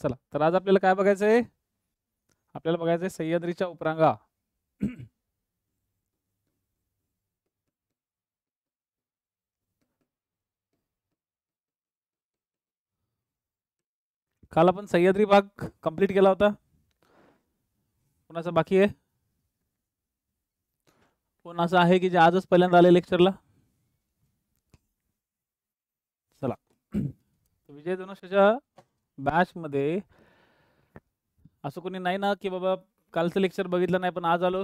चला, तर आज आपल्याला काय बघायचंय? आपल्याला बघायचंय सह्याद्रीच्या उपरांगा. काल आपण सह्याद्री भाग कंप्लीट केला होता. कोणाचा बाकी आहे? कोण असं आहे की जे आजच पहिल्यांदा आले लेक्चरला? चला, विजय धनुष्याच्या बॅच मध्ये असं कोणी नाही ना की बाबा कालचं लेक्चर बघितलं नाही पण आज आलो?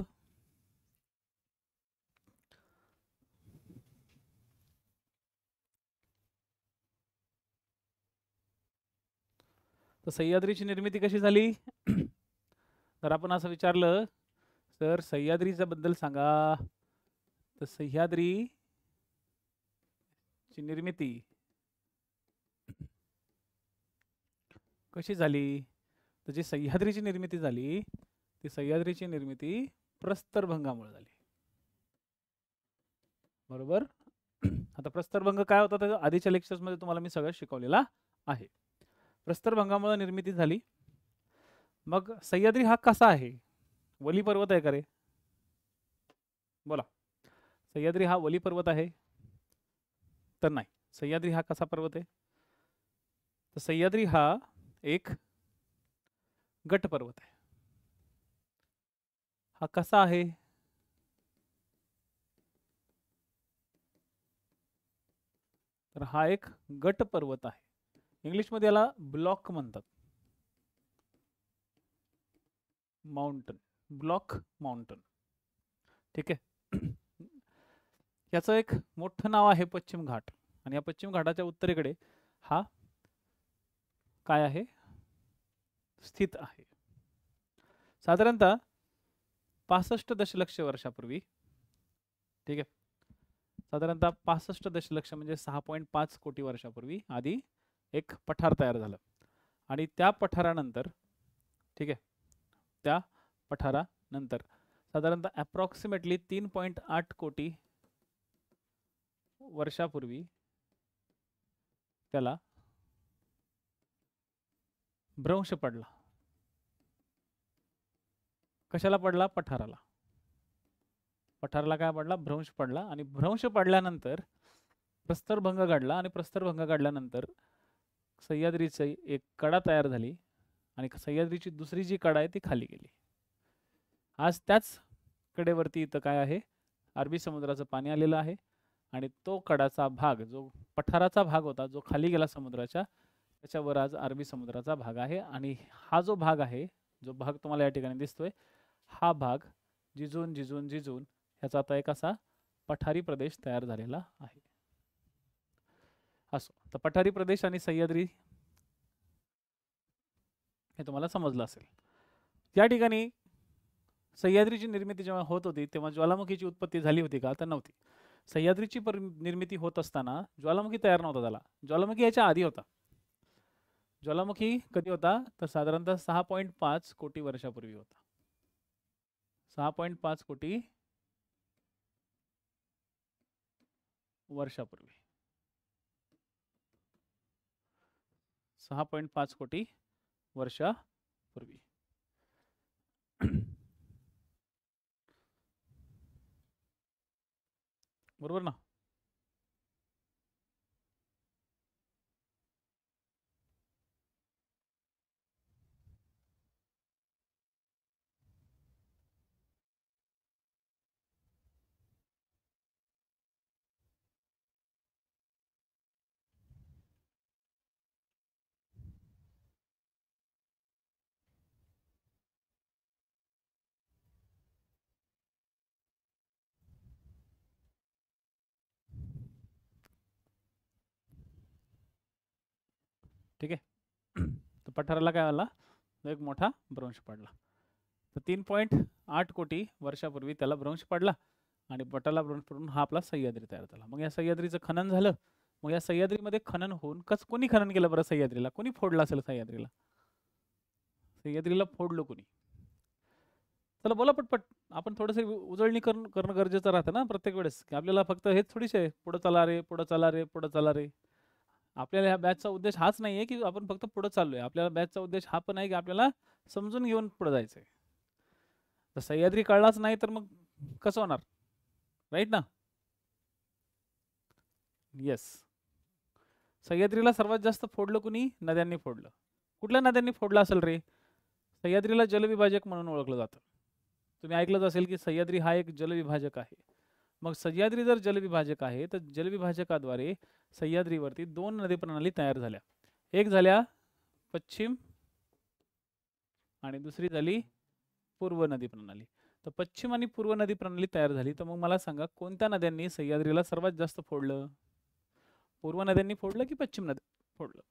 तर सह्याद्रीची निर्मिती कशी झाली? तर आपण असं विचारलं, सर सह्याद्रीच्या बद्दल सांगा. तर सह्याद्रीची निर्मिती कशी झाली? तर जी सह्याद्रीची निर्मिती झाली ती सह्याद्रीची निर्मिती प्रस्तरभंगामुळे झाली. बरोबर. आता प्रस्तरभंग काय होता तर आधीच्या लेक्चर्स मध्ये तुम्हाला मी सगळं शिकवलेला आहे. प्रस्तरभंगामुळे निर्मिती झाली. मग सह्याद्री हा कसा आहे? वली पर्वत आहे का रे? बोला, सह्याद्री हा वली पर्वत आहे? तर नाही. सह्याद्री हा कसा पर्वत आहे? तर सह्याद्री हा एक गट पर्वत आहे. हा कसा आहे? तर हा एक गट पर्वत आहे. इंग्लिशमध्ये याला ब्लॉक म्हणतात. Mountain, block mountain. ठीक आहे. याचं एक मोठं नाव आहे पश्चिम घाट. आणि या पश्चिम घाटाच्या उत्तरेकडे हा काय आहे? स्थित आहे. साधारणतः 65 दशलक्ष वर्षापूर्वी, ठीक आहे, साधारणतः 65 दशलक्ष म्हणजे 6.5 कोटी वर्षापूर्वी आधी एक पठार तयार झालं. आणि त्या पठारानंतर, ठीक आहे, त्या पठारानंतर साधारणतः अप्रॉक्सिमेटली 3.8 कोटी वर्षापूर्वी त्याला भ्रंश पडला. कशाला पडला? पठाराला. पठाराला काय पडला? भ्रंश पडला. आणि भ्रंश पडल्यानंतर प्रस्तरभंग घडला. आणि प्रस्तरभंग घडल्यानंतर सह्याद्रीची एक कडा तयार झाली. आणि सह्याद्रीची दुसरी जी कडा आहे ती खाली गेली. आज त्याच कडेवरती इथं काय आहे? अरबी समुद्राचं पाणी आलेलं आहे. आणि तो कडाचा भाग, जो पठाराचा भाग होता, जो खाली गेला समुद्राच्या, त्याच्यावर आज अरबी समुद्राचा भाग आहे. आणि हा जो भाग आहे, जो भाग तुम्हाला या ठिकाणी दिसतोय, हा भाग जिजून जिजून जिजून ह्याचा आता एक असा पठारी प्रदेश तयार झालेला आहे. असो, तर पठारी प्रदेश आणि सह्याद्री हे तुम्हाला समजलं असेल. या ठिकाणी सह्याद्रीची निर्मिती जेव्हा होत होती तेव्हा ज्वालामुखीची उत्पत्ती झाली होती का? तर नव्हती. सह्याद्रीची निर्मिती होत असताना ज्वालामुखी तयार नव्हता झाला. ज्वालामुखी याच्या आधी होता. ज्वालामुखी कधी होता? तर साधारणतः 6.5 कोटी वर्षापूर्वी होता. 6.5 कोटी वर्षापूर्वी. 6.5 कोटी वर्षापूर्वी. बरोबर ना? ठीक आहे. तर पठाराला काय झाला? एक मोठा भ्रंश पडला. तर 3.8 कोटी वर्षापूर्वी त्याला भ्रंश पडला. आणि पठाराला भ्रंश पडून हा आपला सह्याद्री तयार झाला. मग या सह्याद्रीचं खनन झालं. मग या सह्याद्रीमध्ये खनन होऊन कोणी खनन केलं बरं सह्याद्रीला? कोणी फोडलं असेल सह्याद्रीला? सह्याद्रीला फोडलं कोणी? चला बोला पटपट. आपण थोडंसं उजळणी करणं गरजेचं राहतं ना प्रत्येक वेळेस, की आपल्याला फक्त हेच थोडीशी आहे पुढं चला रे, पुढं चला रे, पुढं चला रे. आपल्याला ह्या बॅचचा उद्देश हाच नाही आहे की आपण फक्त पुढे चाललोय. आपल्याला बॅचचा उद्देश हा पण आहे की आपल्याला समजून घेऊन पुढे जायचं आहे. तर सह्याद्री कळलाच नाही तर मग कसं होणार, राईट ना? येस. सह्याद्रीला सर्वात जास्त फोडलं कुणी? नद्यांनी फोडलं. कुठल्या नद्यांनी फोडलं असेल रे? सह्याद्रीला जलविभाजक म्हणून ओळखलं जातं. तुम्ही ऐकलंच असेल की सह्याद्री हा एक जलविभाजक आहे. मग सह्याद्री जर जलविभाजक आहे तर जलविभाजकाद्वारे सह्याद्रीवरती 2 नदी प्रणाली तयार झाल्या. एक झाल्या पश्चिम आणि दुसरी झाली पूर्व नदी प्रणाली. तर पश्चिम आणि पूर्व नदी प्रणाली तयार झाली. तर मग मला सांगा कोणत्या नद्यांनी सह्याद्रीला सर्वात जास्त फोडलं? पूर्व नद्यांनी फोडलं की पश्चिम नदी फोडलं?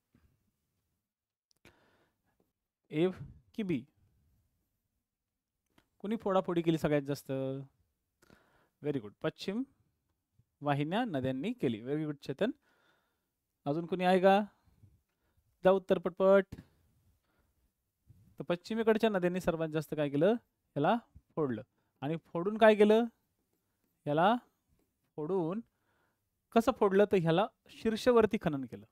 ए की बी? कुणी फोडाफोडी केली सगळ्यात जास्त? व्हेरी गुड, पश्चिम वाहिन्या नद्यांनी केली. Very good Chetan. अजून कुणी आहे का? जा उत्तर पटपट. तर पश्चिमेकडच्या नद्यांनी सर्वात जास्त काय केलं? याला फोडलं. आणि फोडून काय केलं? याला फोडून कसं फोडलं? तर ह्याला शीर्षवर्ती खनन केलं.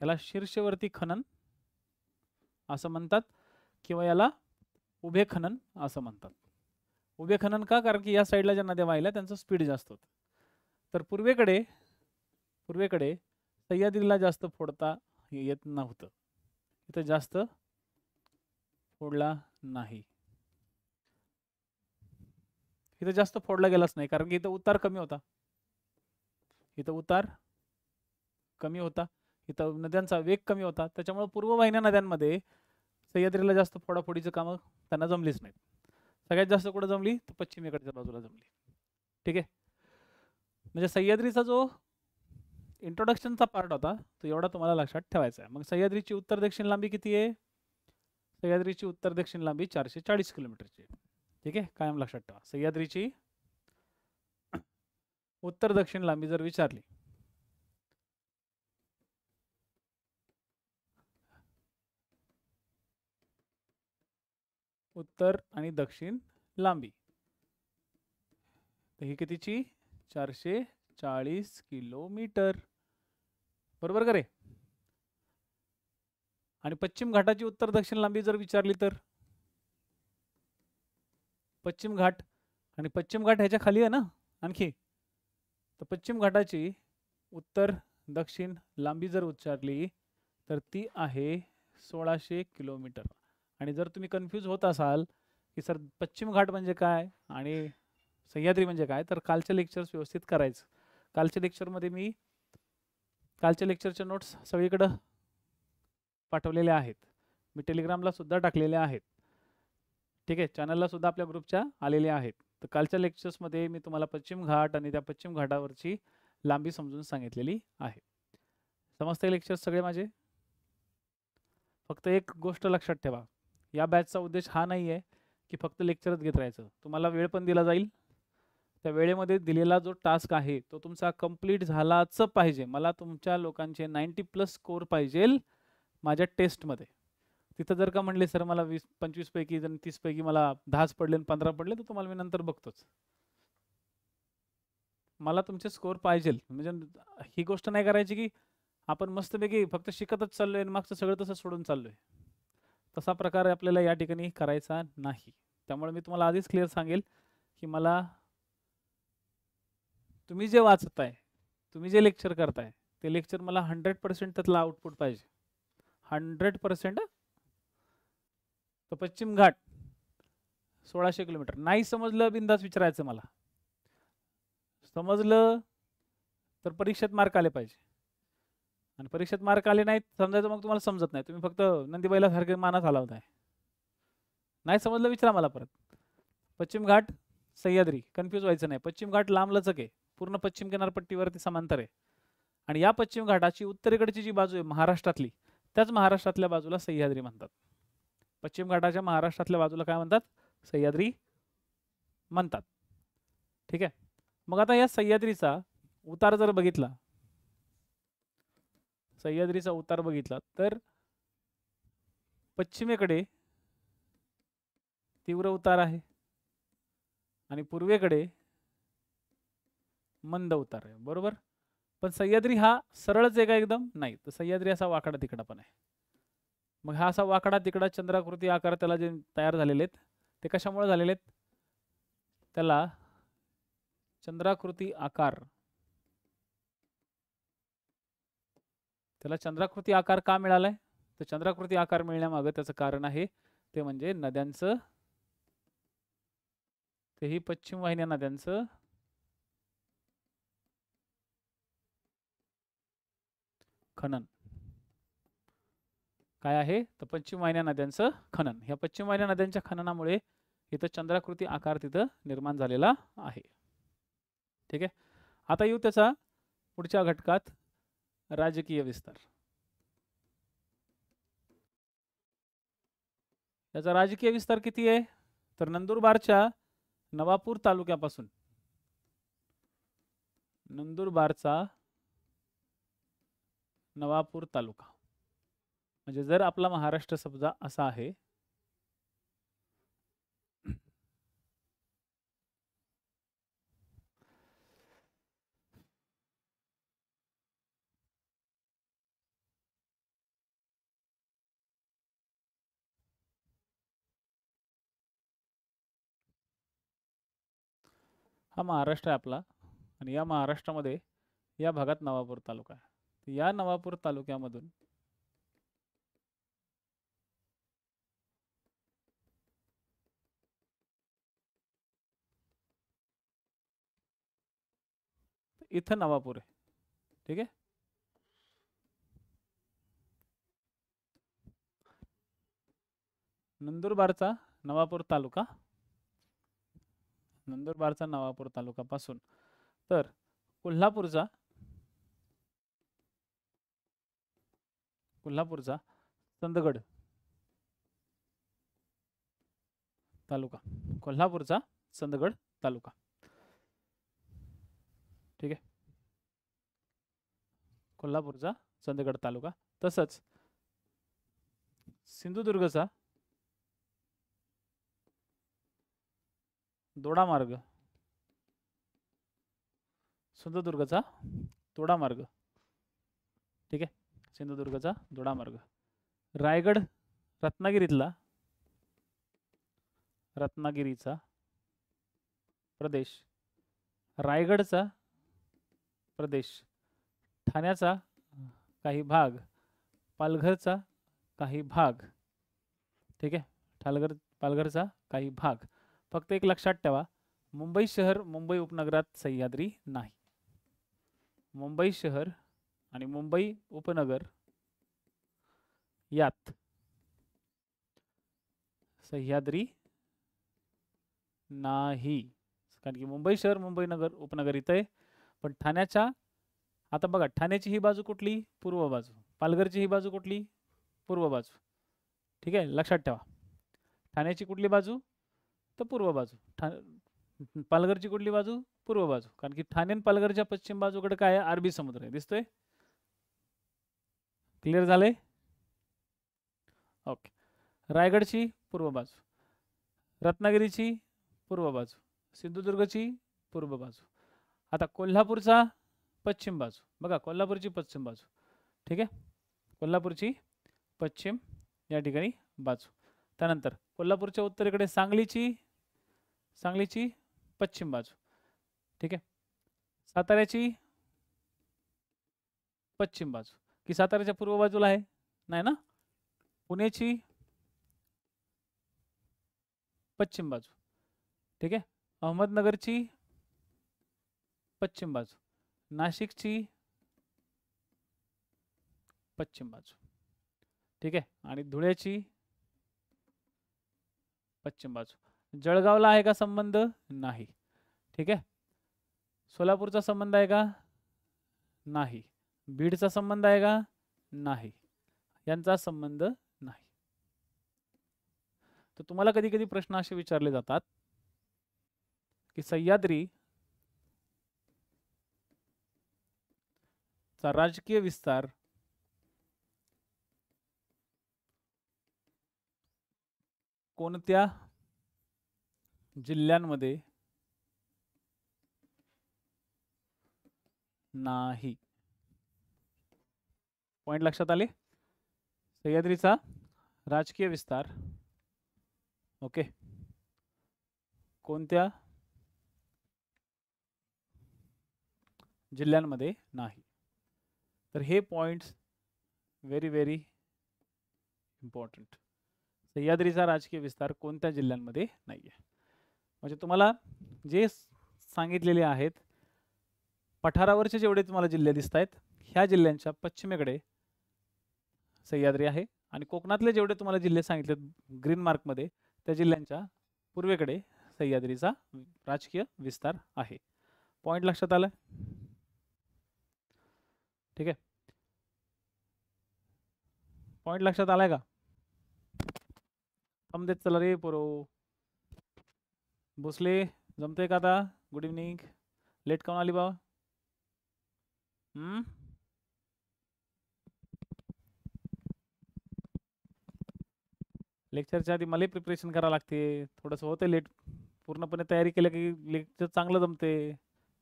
याला शीर्षवर्ती खनन असं म्हणतात किंवा याला उभे खनन असं म्हणतात. उभे खनन का? कारण की या साईडला ज्या नद्या वाहिल्या त्यांचं स्पीड जास्त होतं. तर पूर्वेकडे सह्याद्रीला जास्त फोडता येत नव्हतं. इथं जास्त फोडला नाही. इथं जास्त फोडला गेलाच नाही कारण की इथं उतार कमी होता. इथं नद्यांचा वेग कमी होता. त्याच्यामुळे पूर्व वाहिन्या नद्यांमध्ये सह्याद्रीला जास्त फोडाफोडीचं कामं त्यांना जमलीच नाहीत. सगळ्यात जास्त कुठं जमली? तर पश्चिमेकडच्या बाजूला जमली. ठीक आहे. म्हणजे सह्याद्रीचा जो इंट्रोडक्शनचा पार्ट होता तो एवढा तुम्हाला लक्षात ठेवायचा आहे. मग सह्याद्रीची उत्तर दक्षिण लांबी किती आहे? सह्याद्रीची उत्तर दक्षिण लांबी 440 किलोमीटरची आहे. ठीक आहे, कायम लक्षात ठेवा. सह्याद्रीची उत्तर दक्षिण लांबी जर विचारली उत्तर आणि दक्षिण लांबी तर ही कितीची? 440 किलोमीटर. बरोबर का रे? आणि पश्चिम घाटाची उत्तर दक्षिण लांबी जर विचारली तर पश्चिम घाट आणि पश्चिम घाट ह्याच्या खाली आहे ना आणखी. तर पश्चिम घाटाची उत्तर दक्षिण लांबी जर विचारली तर ती आहे 1600 किलोमीटर. आणि जर तुम्ही कन्फ्यूज होत असाल की सर पश्चिम घाट म्हणजे काय आणि सह्याद्री म्हणजे काय, तर कालचे लेक्चर्स व्यवस्थित करायचं. कालच्या लेक्चरमध्ये मी कालच्या लेक्चरच्या नोट्स सगळीकडं पाठवलेल्या आहेत. मी टेलिग्रामला सुद्धा टाकलेल्या आहेत. ठीक आहे, चॅनलला सुद्धा आपल्या ग्रुपच्या आलेल्या आहेत. तर कालच्या लेक्चर्समध्ये मी तुम्हाला पश्चिम घाट आणि त्या पश्चिम घाटावरची लांबी समजून सांगितलेली आहे. समजते लेक्चर्स सगळे माझे? फक्त एक गोष्ट लक्षात ठेवा, या बॅचचा उद्देश हा नाही आहे की फक्त लेक्चरच घेत राहायचं. तुम्हाला वेळ पण दिला जाईल. त्या वेळेमध्ये दिलेला जो टास्क आहे तो तुमचा कंप्लीट झालाच पाहिजे. मला तुमच्या लोकांचे 90+ स्कोर पाहिजे माझ्या टेस्टमध्ये. तिथं जर का म्हणले सर मला 20-25 पैकी 30 पैकी मला 10 पडले आणि 15 पडले तर तुम्हाला मी नंतर बघतोच. मला तुमचे स्कोर पाहिजे. म्हणजे ही गोष्ट नाही करायची की आपण मस्तपैकी फक्त शिकतच चाललोय आणि मागचं सगळं तसं सोडून चाललोय. तसा प्रकार आपल्याला या ठिकाणी करायचा नाही. त्यामुळे मी तुम्हाला आधीच क्लिअर सांगेल की मला तुम्ही जे वाचताय, तुम्ही जे लेक्चर करताय ते लेक्चर मला 100% त्यातला आउटपुट पाहिजे. 100%. तर पश्चिम घाट 1600 किलोमीटर. नाही समजलं बिंदास विचारायचं मला. समजलं तर परीक्षेत मार्क आले पाहिजे. आणि परीक्षेत मार्क आले नाहीत समजायचं मग तुम्हाला समजत नाही. तुम्ही फक्त नंदीबाईला सारखे मानात हलवताय. नाही समजलं विचारा मला परत. पश्चिम घाट सह्याद्री कन्फ्यूज व्हायचं नाही. पश्चिम घाट लांबलचक आहे, पूर्ण पश्चिम किनारपट्टीवरती समांतर आहे. आणि या पश्चिम घाटाची उत्तरेकडची जी बाजू आहे महाराष्ट्रातली, त्याच महाराष्ट्रातल्या बाजूला सह्याद्री म्हणतात. पश्चिम घाटाच्या महाराष्ट्रातल्या बाजूला काय म्हणतात? सह्याद्री म्हणतात. ठीक आहे. मग आता या सह्याद्रीचा उतार जर बघितला, सह्याद्रीचा उतार बघितला तर पश्चिमेकडे तीव्र उतार आहे आणि पूर्वेकडे मंद उतार आहे. बरोबर. पण सह्याद्री हा सरळच आहे का एकदम? नाही. तर सह्याद्री असा वाकडा तिकडा पण आहे. मग हा असा वाकडा तिकडा चंद्राकृती आकार त्याला जे तयार झालेले आहेत ते कशामुळे झालेले आहेत? त्याला चंद्राकृती आकार, त्याला चंद्राकृती आकार का मिळालाय? तर चंद्राकृती आकार मिळण्यामागे त्याचं कारण आहे ते म्हणजे नद्यांचं, तेही पश्चिम वाहिन्या नद्यांचं खनन. काय आहे? तर पश्चिम वाहिन्या नद्यांचं खनन. ह्या पश्चिम वाहिन्या नद्यांच्या खननामुळे इथं चंद्राकृती आकार तिथं निर्माण झालेला आहे. ठीक आहे. आता येऊ त्याचा पुढच्या घटकात, राजकीय विस्तार. त्याचा राजकीय विस्तार किती आहे? तर नंदुरबारच्या नवापूर तालुक्यापासून, नंदुरबारचा नवापूर तालुका, म्हणजे जर आपला महाराष्ट्र समजा असा आहे, हा महाराष्ट्र आहे आपला आणि या महाराष्ट्रामध्ये या भागात नवापूर तालुका आहे. या नवापूर तालुक्यामधून इथं नवापूर आहे. ठीक आहे. नंदुरबारचा नवापूर तालुका, नंदुरबारचा नवापूर तालुका पासून तर कोल्हापूरचा, कोल्हापूरचा चंदगड तालुका, कोल्हापूरचा चंदगड तालुका. ठीक आहे. कोल्हापूरचा चंदगड तालुका. तसंच सिंधुदुर्गचा दोडामार्ग, सिंधुदुर्गचा दोडामार्ग. ठीक आहे. सिंधुदुर्गचा दोडामार्ग. रायगड, रत्नागिरीतला, रत्नागिरीचा प्रदेश, रायगडचा प्रदेश, ठाण्याचा काही भाग, पालघरचा काही भाग. ठीक आहे. पालघरचा काही भाग. फक्त एक लक्षात ठेवा, मुंबई शहर, मुंबई उपनगरात सह्याद्री नाही. मुंबई शहर आणि मुंबई उपनगर यात सह्याद्री नाही. कारण की मुंबई शहर, मुंबई नगर उपनगर इथं आहे. पण ठाण्याच्या, आता बघा, ठाण्याची ही बाजू कुठली? पूर्व बाजू. पालघरची ही बाजू कुठली? पूर्व बाजू. ठीक आहे. लक्षात ठेवा, ठाण्याची कुठली बाजू? तर पूर्व बाजू. पालघरची कुठली बाजू? पूर्व बाजू. कारण की ठाणे आणि पालघरच्या पश्चिम बाजूकडे काय आहे? अरबी समुद्र आहे. दिसतोय? क्लिअर झालंय? ओके. रायगडची पूर्व बाजू, रत्नागिरीची पूर्व बाजू, सिंधुदुर्गची पूर्व बाजू. आता कोल्हापूरचा पश्चिम बाजू. बघा, कोल्हापूरची पश्चिम बाजू. ठीक आहे. कोल्हापूरची पश्चिम या ठिकाणी बाजू. त्यानंतर कोल्हापूरच्या उत्तरेकडे सांगलीची, सांगलीची पश्चिम बाजू. ठीक आहे. साताऱ्याची पश्चिम बाजू, की साताऱ्याच्या पूर्व बाजूला आहे? नाही ना. पुण्याची पश्चिम बाजू. ठीक आहे. अहमदनगरची पश्चिम बाजू, नाशिकची पश्चिम बाजू. ठीक आहे. आणि धुळ्याची पश्चिम बाजू. जळगावला आहे का संबंध? नाही. ठीक आहे. सोलापूरचा संबंध आहे का? नाही. बीडचा संबंध आहे का? नाही. यांचा संबंध नाही. तर तुम्हाला कधी कधी प्रश्न असे विचारले जातात की सह्याद्री चा राजकीय विस्तार कोणत्या जिल्ह्यांमध्ये नाही? पॉइंट लक्षात आले. सह्याद्रीचा राजकीय विस्तार ओके कोणत्या जिल्ह्यांमध्ये नाही. तर हे पॉइंट्स व्हेरी व्हेरी इम्पॉर्टंट. सह्याद्रीचा राजकीय विस्तार कोणत्या जिल्ह्यांमध्ये नाही आहे. म्हणजे तुम्हाला जे सांगितलेले आहेत पठारावरचे जेवढे तुम्हाला जिल्हे दिसत आहेत ह्या जिल्ह्यांच्या पश्चिमेकडे सह्याद्री आहे आणि कोकणातले जेवढे तुम्हाला जिल्हे सांगितले ग्रीन मार्कमध्ये त्या जिल्ह्यांच्या पूर्वेकडे सह्याद्रीचा राजकीय विस्तार आहे. पॉइंट लक्षात आलं. ठीक आहे. पॉइंट लक्षात आलाय का. समजेत चला रे पोरो. भोसले जमते का आता. Good evening. लेट काऊन आली बाबा. लेक्चरच्या आधी मला प्रिपरेशन करावं लागते. थोडंसं होतं लेट. पूर्णपणे तयारी केलं की लेक्चर चांगलं जमते.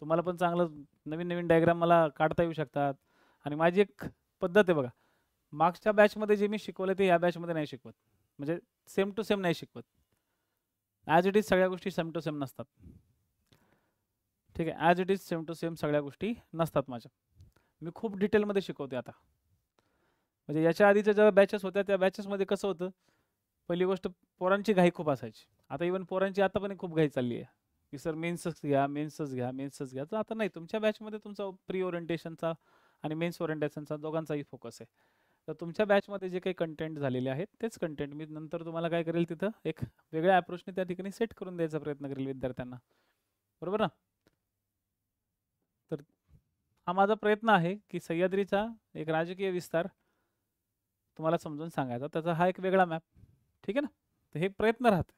तुम्हाला पण चांगलं नवीन नवीन डायग्राम मला काढता येऊ शकतात. आणि माझी एक पद्धत आहे बघा. मार्क्सच्या बॅचमध्ये जे मी शिकवलं ते या बॅचमध्ये नाही शिकवत. म्हणजे सेम टू सेम नाही शिकवत. ॲज इट इज सगळ्या गोष्टी सेम टू सेम नसतात. ठीक आहे. As it is same to same सगळ्या गोष्टी नसतात माझ्या. मी खूप डिटेलमध्ये शिकवते आता. म्हणजे याच्या आधीच्या ज्या बॅचेस होत्या त्या बॅचेसमध्ये कसं होतं. पहिली गोष्ट पोरांची घाई खूप असायची. आता इव्हन पोरांची आता पण खूप घाई चालली आहे की सर मेन्सच घ्या मेन्सच घ्या मेन्सच घ्या. तर आता नाही. तुमच्या बॅचमध्ये तुमचा प्री ओरिएंटेशनचा आणि मेन्स ओरिएंटेशनचा दोघांचाही फोकस आहे. तर तुमच्या बॅचमध्ये जे काही कंटेंट झालेले आहेत तेच कंटेंट मी नंतर तुम्हाला काय करेल तिथं एक वेगळ्या अप्रोचने त्या ठिकाणी सेट करून द्यायचा प्रयत्न करेल विद्यार्थ्यांना. बरोबर ना. तर हा माझा प्रयत्न आहे की सह्याद्रीचा एक राजकीय विस्तार तुम्हाला समजून सांगायचा. त्याचा हा एक वेगळा मॅप. ठीक आहे ना. तर हे प्रयत्न राहते.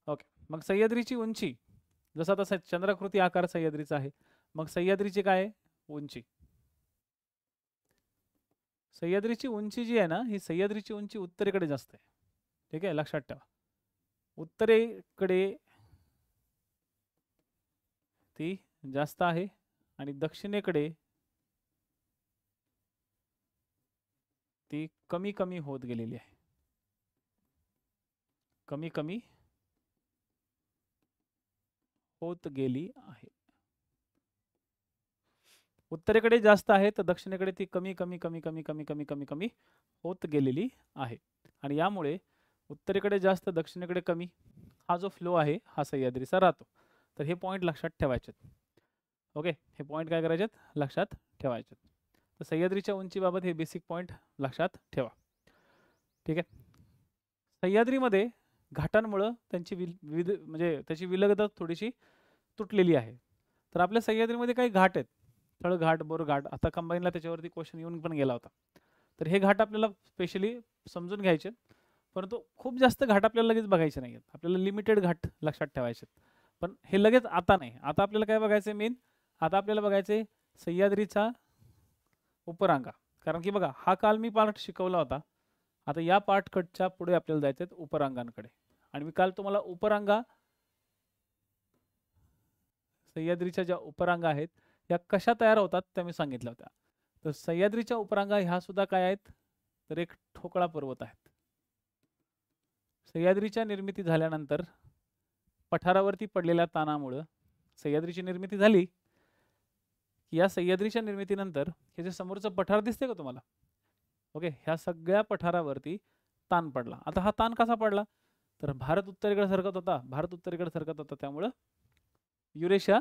ओके. मग सह्याद्रीची उंची जसं आता चंद्राकृती आकार सह्याद्रीचा आहे. मग सह्याद्रीची काय उंची. सह्याद्रीची उंची जी आहे ना ही सह्याद्रीची उंची उत्तरेकडे जास्त आहे. ठीक आहे. लक्षात ठेवा. उत्तरेकडे ती जास्त आहे आणि दक्षिणेकडे ती कमी कमी होत गेलेली आहे. कमी कमी होत गेली आहे. उत्तरेकडे जास्त आहे तर दक्षिणेकडे ती कमी कमी कमी कमी कमी कमी कमी कमी होत गेलेली आहे. आणि यामुळे उत्तरेकडे जास्त दक्षिणेकडे कमी हा जो फ्लो आहे हा सह्याद्रीचा राहतो. तर हे पॉईंट लक्षात ठेवायचे. ओके. हे पॉईंट काय करायचे लक्षात ठेवायचे. तर सह्याद्रीच्या उंचीबाबत हे बेसिक पॉईंट लक्षात ठेवा. ठीक आहे. सह्याद्रीमध्ये घाटांमुळं त्यांची म्हणजे त्याची विलगता थोडीशी तुटलेली आहे. तर आपल्या सह्याद्रीमध्ये काही घाट आहेत. तळघाट बोरघाट. आता कंबाईनला त्याच्यावरती क्वेश्चन येऊन पण गेला होता. तर हे घाट आपल्याला स्पेशली समजून घ्यायचे. परंतु खूप जास्त घाट आपल्याला लगेच बघायचे नाही आहेत. आपल्याला लिमिटेड घाट लक्षात ठेवायचे. पण हे लगेच आता नाही. आता आपल्याला काय बघायचं मेन. आता आपल्याला बघायचे सह्याद्रीचा उपरांगा. कारण की बघा हा काल मी पार्ट शिकवला होता. आता या पार्ट कटच्या पुढे आपल्याला जायचे आहेत उपरांगांकडे. आणि मी काल तुम्हाला उपरांगा सह्याद्रीच्या ज्या उपरांगा आहेत या कशा तयार होतात त्या मी सांगितल्या होत्या. तर सह्याद्रीच्या उपरांगा ह्या सुद्धा काय आहेत तर एक ठोकळा पर्वत आहेत. सह्याद्रीच्या निर्मिती झाल्यानंतर पठारावरती पडलेल्या ताणामुळं सह्याद्रीची निर्मिती झाली. या सह्याद्रीच्या निर्मितीनंतर हे जे समोरचं पठार दिसते का तुम्हाला. ओके. ह्या सगळ्या पठारावरती ताण पडला. आता हा ताण कसा पडला तर भारत उत्तरेकडे सरकत होता. भारत उत्तरेकडे सरकत होता त्यामुळं युरेशिया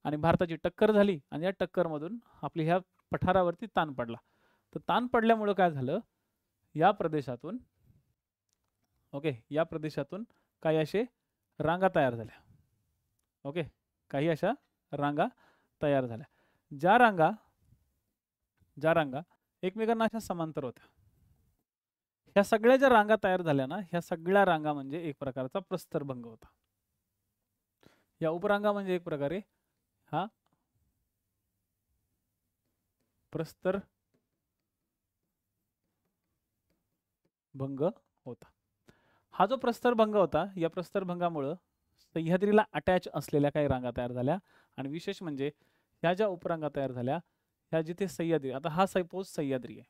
आणि भारताची टक्कर झाली आणि या टक्करमधून आपली ह्या पठारावरती ताण पडला. तर ताण पडल्यामुळं काय झालं या प्रदेशातून ओके या प्रदेशातून काही असे रांगा तयार झाल्या. ओके. काही अशा रांगा तयार झाल्या. ज्या रांगा एकमेकांना अशा समांतर होत्या. ह्या सगळ्या ज्या रांगा तयार झाल्या ना ह्या सगळ्या रांगा म्हणजे एक प्रकारचा प्रस्तरभंग होता. या उपरांगा म्हणजे एक प्रकारे हा प्रस्तर भंग होता. हा जो प्रस्तरभंग होता या प्रस्तरभंगामुळे सह्याद्रीला अटॅच असलेल्या काही रांगा तयार झाल्या. आणि विशेष म्हणजे ह्या ज्या उपरांगा तयार झाल्या ह्या जिथे सह्याद्री, आता हा सपोज सह्याद्री आहे,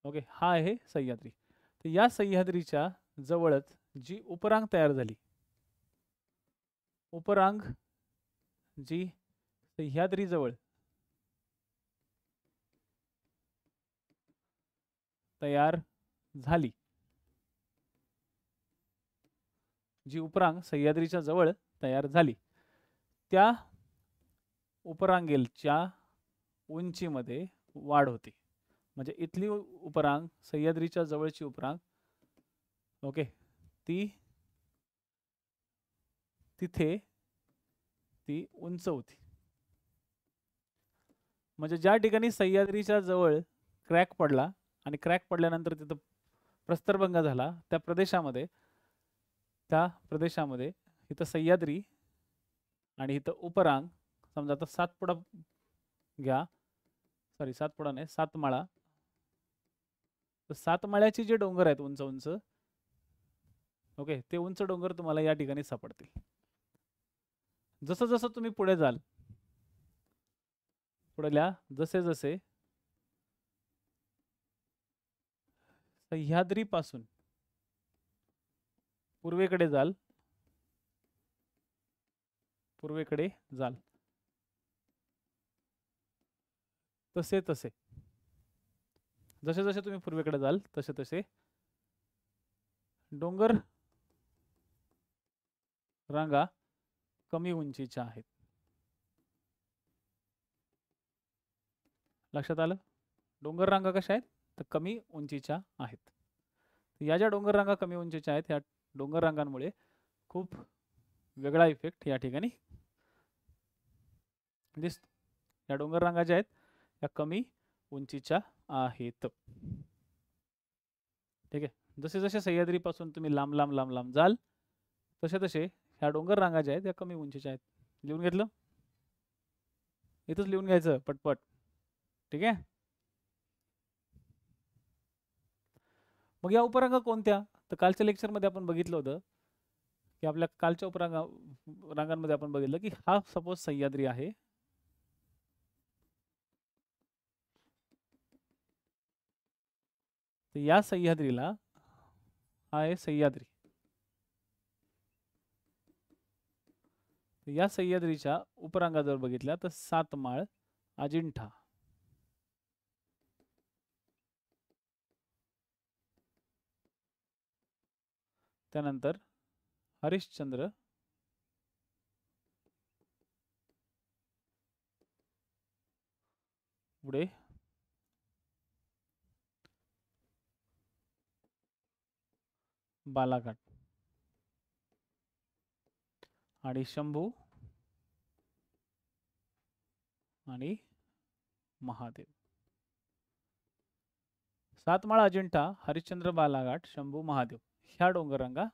ओके, हा आहे सह्याद्री. तर या सह्याद्रीच्या जवळच जी उपरांग तयार झाली, उपरांग जी सह्याद्री जवळ तयार झाली, जी उपरांग सह्याद्रीच्या जवळ तयार झाली, त्या उपरांगेलच्या उंचीमध्ये वाढ होते. म्हणजे इथली उपरांग सह्याद्रीच्या जवळची उपरांग, ओके, ती तिथे ती उंच होती. म्हणजे ज्या ठिकाणी सह्याद्रीच्या जवळ क्रॅक पडला आणि क्रॅक पडल्यानंतर तिथं प्रस्तरभंग झाला, त्या प्रदेशामध्ये इथं सह्याद्री आणि इथं उपरांग, समजा आता सातपुडा घ्या, सॉरी सातपुडा नाही, सातमाळा. तर सातमाळ्याचे जे डोंगर आहेत उंच उंच, ओके, ते उंच डोंगर तुम्हाला या ठिकाणी सापडतील. जसं जसं तुम्ही पुढे जाल, पुढल्या जसे जसे सह्याद्रीपासून पूर्वेकडे जाल, तसे तसे जसे जसे तुम्ही पूर्वेकडे जाल तसे तसे डोंगर रांगा कमी उंचीच्या आहेत. लक्षात आलं? डोंगर रांगा कशा आहेत तर कमी उंचीच्या आहेत. या ज्या डोंगर रांगा कमी उंचीच्या आहेत, या डोंगर रांगांमुळे खूप वेगळा इफेक्ट या ठिकाणी दिसतो. या डोंगर रांगा ज्या आहेत या कमी उंचीच्या आहेत. ठीक आहे. जसे जसे सह्याद्रीपासून तुम्ही लांब लांब लांब लांब जाल तसे तसे ह्या डोंगर रांगा ज्या आहेत या कमी उंचीच्या आहेत. लिहून घेतलं? इथंच लिहून घ्यायचं पटपट. ठीक आहे. मग या उपरांगा कोणत्या? तर कालच्या लेक्चरमध्ये आपण बघितलं होतं की आपल्या कालच्या रांगांमध्ये आपण बघितलं की हा सपोज सह्याद्री आहे, तर या सह्याद्रीला हा आहे सह्याद्री. या सह्याद्रीच्या उपरांगा जर बघितल्या तर सातमाळ, अजिंठा, त्यानंतर हरिश्चंद्र, पुढे बालाघाट आणि शंभू आणि महादेव. सातमाळा, अजिंठा, हरिश्चंद्र, बालाघाट, शंभू, महादेव ह्या डोंगररांगा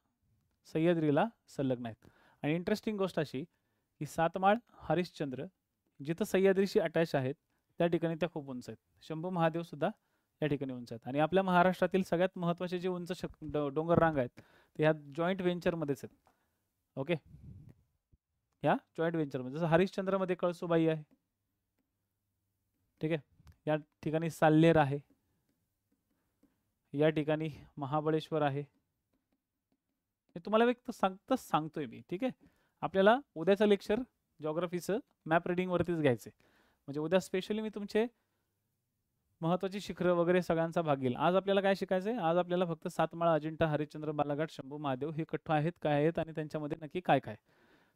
सह्याद्रीला संलग्न आहेत. आणि इंटरेस्टिंग गोष्ट अशी की सातमाळ, हरिश्चंद्र जिथं सह्याद्रीशी अटॅच आहेत त्या ठिकाणी त्या खूप उंच आहेत. शंभू, महादेव सुद्धा या ठिकाणी उंच आहेत. आणि आपल्या महाराष्ट्रातील सगळ्यात महत्त्वाचे जे उंच डोंगर रांगा आहेत ते ह्या जॉईंट व्हेंचरमध्येच आहेत. ओके, ह्या जॉईंट व्हेंचरमध्ये जसं हरिश्चंद्रमध्ये कळसुबाई आहे, ठीक आहे, या ठिकाणी साल्हेर आहे, या ठिकाणी महाबळेश्वर आहे. हे तुम्हाला एक सांगतोय मी. ठीक आहे. आपल्याला उद्याचं लेक्चर जॉग्राफीचं मॅप रिडिंग वरतीच घ्यायचं. म्हणजे उद्या स्पेशली मी तुमचे महत्त्वाची शिखरं वगैरे सगळ्यांचा भाग घेईल. आज आपल्याला काय शिकायचं आहे? आज आपल्याला फक्त सातमाळा, अजिंठा, हरिश्चंद्र, बालाघाट, शंभू, महादेव हे कठ्ठ आहेत, काय आहेत आणि त्यांच्यामध्ये नक्की काय काय.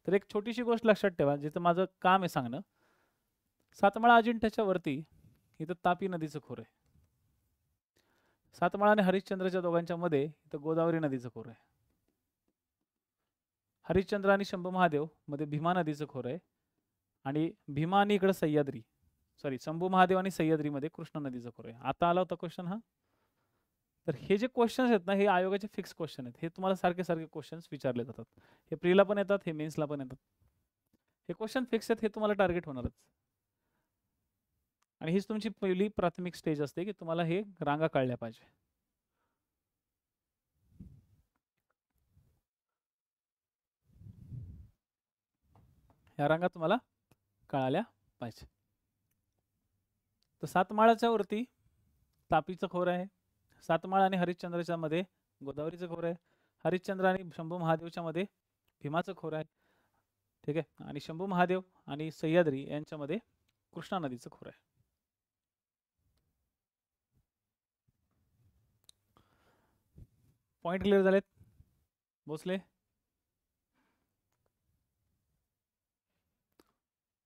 तर एक छोटीशी गोष्ट लक्षात ठेवा, जिथं माझं काम आहे सांगणं. सातमाळा अजिंठ्याच्या वरती इथं तापी नदीचं खोर आहे. सातमाळा आणि हरिश्चंद्रच्या दोघांच्या मध्ये इथं गोदावरी नदीचं खोर आहे. हरिश्चंद्र आणि शंभू महादेव मध्ये भीमा नदीचं खोर आहे. आणि भीमा आणि इकडे सह्याद्री, सॉरी, शंभू महादेव आणि सह्याद्रीमध्ये कृष्णा नदीचं खोर आहे. आता आला होता क्वेश्चन हा. तर हे जे क्वेश्चन्स आहेत ना, हे आयोगाचे फिक्स क्वेश्चन आहेत. हे तुम्हाला सारखे सारखे क्वेश्चन्स विचारले जातात. हे प्रीला पण येतात, हे मेन्सला पण येतात. हे क्वेश्चन फिक्स आहेत, हे तुम्हाला टार्गेट होणारच. आणि हीच तुमची पहिली प्राथमिक स्टेज असते की तुम्हाला हे रांगा कळल्या पाहिजे. ह्या रांगा तुम्हाला कळाल्या पाहिजे. तर सातमाळाच्या वरती तापीचं खोरं आहे. सातमाळ आणि हरिश्चंद्राच्या मध्ये गोदावरीचं खोरं आहे. हरिश्चंद्र आणि शंभू महादेवच्या मध्ये भीमाचं खोरं आहे. ठीक आहे. आणि शंभू महादेव आणि सह्याद्री यांच्यामध्ये कृष्णा नदीचं खोरं आहे. पॉइंट क्लिअर झालेत भोसले,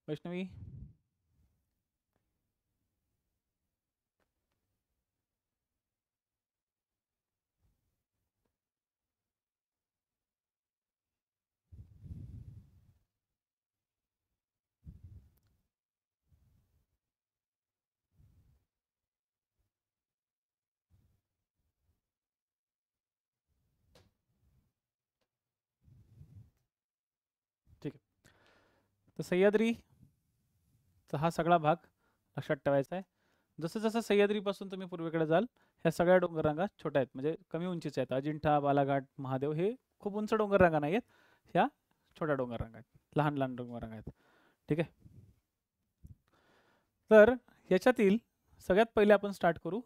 वैष्णवी? ठीक आहे. तर सह्याद्रीचा हा सगळा भाग लक्षात ठेवायचा आहे. जसं जसं सह्याद्रीपासून तुम्ही पूर्वेकडे जाल ह्या सगळ्या डोंगररांगा छोट्या आहेत, म्हणजे कमी उंचीच्या आहेत. अजिंठा, बालाघाट, महादेव हे खूप उंच डोंगररांगा नाही आहेत, ह्या छोट्या डोंगररांगा आहेत, लहान लहान डोंगररांगा आहेत. ठीक आहे. तर याच्यातील सगळ्यात पहिले आपण स्टार्ट करू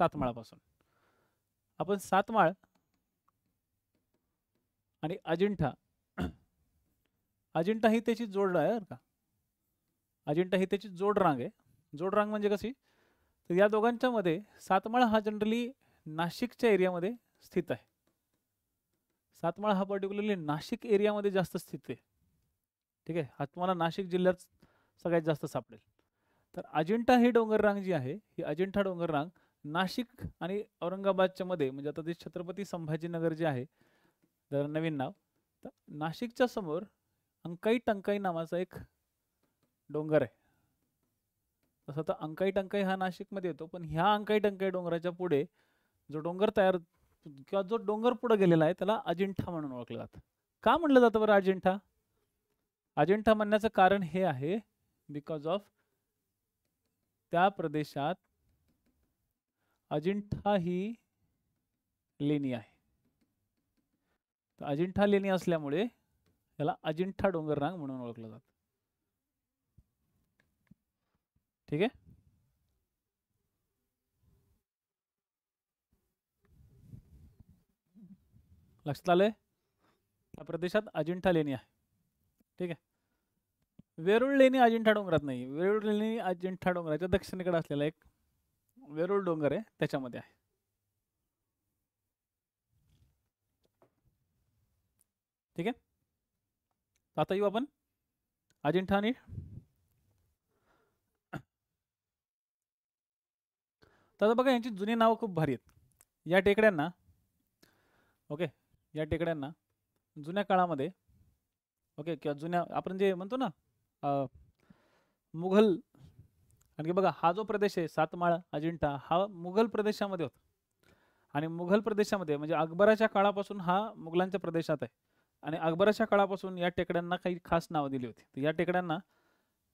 सातमाळापासून. आपण सातमाळ आणि अजिंठा, अजिंठा ही त्याची जोड आहे बरं का. अजिंठा ही त्याची जोड रांग आहे. जोड रांग म्हणजे कशी, तर या दोघांच्या मध्ये सातमाळ हा जनरली नाशिकच्या एरियामध्ये स्थित आहे. सातमाळ हा पर्टिक्युलरली नाशिक एरियामध्ये जास्त स्थित आहे. ठीक आहे. हा तुम्हाला नाशिक जिल्ह्यात सगळ्यात जास्त सापडेल. तर अजिंठा ही डोंगर रांग जी आहे, ही अजिंठा डोंगर रांग नाशिक आणि औरंगाबादच्या मध्ये, म्हणजे आता ते छत्रपती संभाजीनगर जे आहे जर नवीन नाव, तर नाशिकच्या समोर अंकाई टंकाई नावाचा एक डोंगर आहे. तसं तर अंकाई टंकाई हा नाशिकमध्ये येतो, पण ह्या अंकाई टंकाई डोंगराच्या पुढे जो डोंगर तयार किंवा जो डोंगर पुढे गेलेला आहे त्याला अजिंठा म्हणून ओळखलं जातं. का म्हणलं जातं बरं अजिंठा? अजिंठा म्हणण्याचं कारण हे आहे, बिकॉज ऑफ त्या प्रदेशात अजिंठा ही लेणी आहे. तर अजिंठा लेणी असल्यामुळे याला अजिंठा डोंगर रांग म्हणून ओळखलं जातं. ठीक आहे. लक्षात आलंय? त्या प्रदेशात अजिंठा लेणी आहे. ठीक आहे. वेरूळ लेणी अजिंठा डोंगरात नाही. वेरूळ लेणी अजिंठा डोंगराच्या दक्षिणेकडे असलेला एक वेरूळ डोंगर आहे, त्याच्यामध्ये आहे. ठीक आहे. आता येऊ आपण अजिंठा आणि तर बघा यांची जुनी नावं खूप भारी आहेत. या टेकड्यांना, ओके, या टेकड्यांना जुन्या काळामध्ये, ओके, किंवा जुन्या आपण जे म्हणतो ना मुघल, आणखी बघा हा जो प्रदेश आहे सातमाळ अजिंठा हा मुघल प्रदेशामध्ये होता. आणि मुघल प्रदेशामध्ये म्हणजे अकबराच्या काळापासून हा मुघलांच्या प्रदेशात आहे. आणि अकबराच्या काळापासून या टेकड्यांना काही खास नावं दिली होती. तर या टेकड्यांना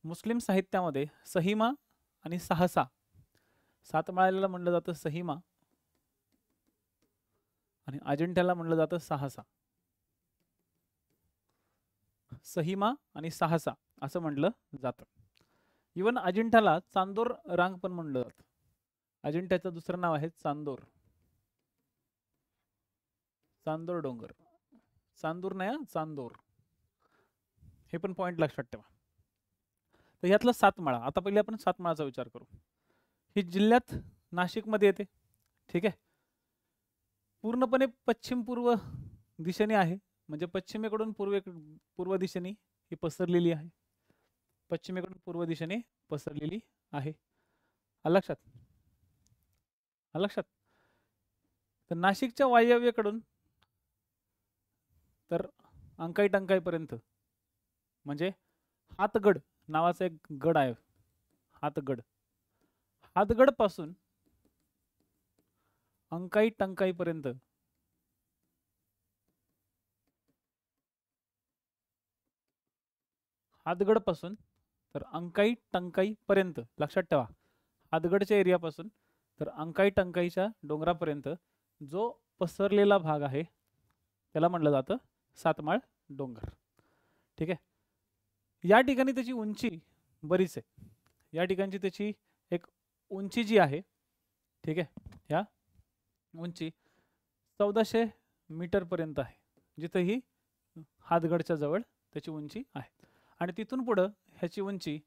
मुस्लिम साहित्यामध्ये सहिमा आणि सहसा, सातमाळ्याला म्हणलं जातं सहिमा आणि अजिंठ्याला म्हणलं जातं सहसा. सहिमा आणि सहसा असं म्हटलं जातं. इवन अजिंठ्याला चांदोर रांग पण म्हणलं जातं. अजिंठ्याचं दुसरं नाव आहे चांदोर. चांदोर डोंगर, चांदूर नाही, चांदोर. हे पण पॉइंट लक्षात ठेवा. तर यातलं सातमाळा, आता पहिले आपण सातमाळाचा विचार करू. ही जिल्ह्यात नाशिकमध्ये येते. ठीक आहे. पूर्णपणे पश्चिम पूर्व दिशेने आहे, म्हणजे पश्चिमेकडून पूर्व दिशेने ही पसरलेली आहे. पश्चिमेकडून पूर्व दिशेने पसरलेली आहे. लक्षात लक्षात. तर नाशिकच्या वायव्येकडून तर अंकाई टंकाई पर्यंत, म्हणजे हातगड नावाचा एक गड आहे. हातगड, हातगड पासून अंकाई टंकाई पर्यंत हातगड पासून तर अंकाई टंकाई पर्यंत, लक्षात ठेवा, हातगडच्या एरियापासून तर अंकाई टंकाईच्या डोंगरापर्यंत जो पसरलेला भाग आहे त्याला म्हटलं जातं सातमाळ डोंगर. ठीक आहे. या ठिकाणी त्याची उंची बरीच आहे. या ठिकाणची त्याची एक उंची जी आहे, ठीक आहे, ह्या उंची 1400 मीटर पर्यंत आहे, जिथं ही हातगडच्या जवळ त्याची उंची आहे. आणि तिथून पुढं ह्याची उंची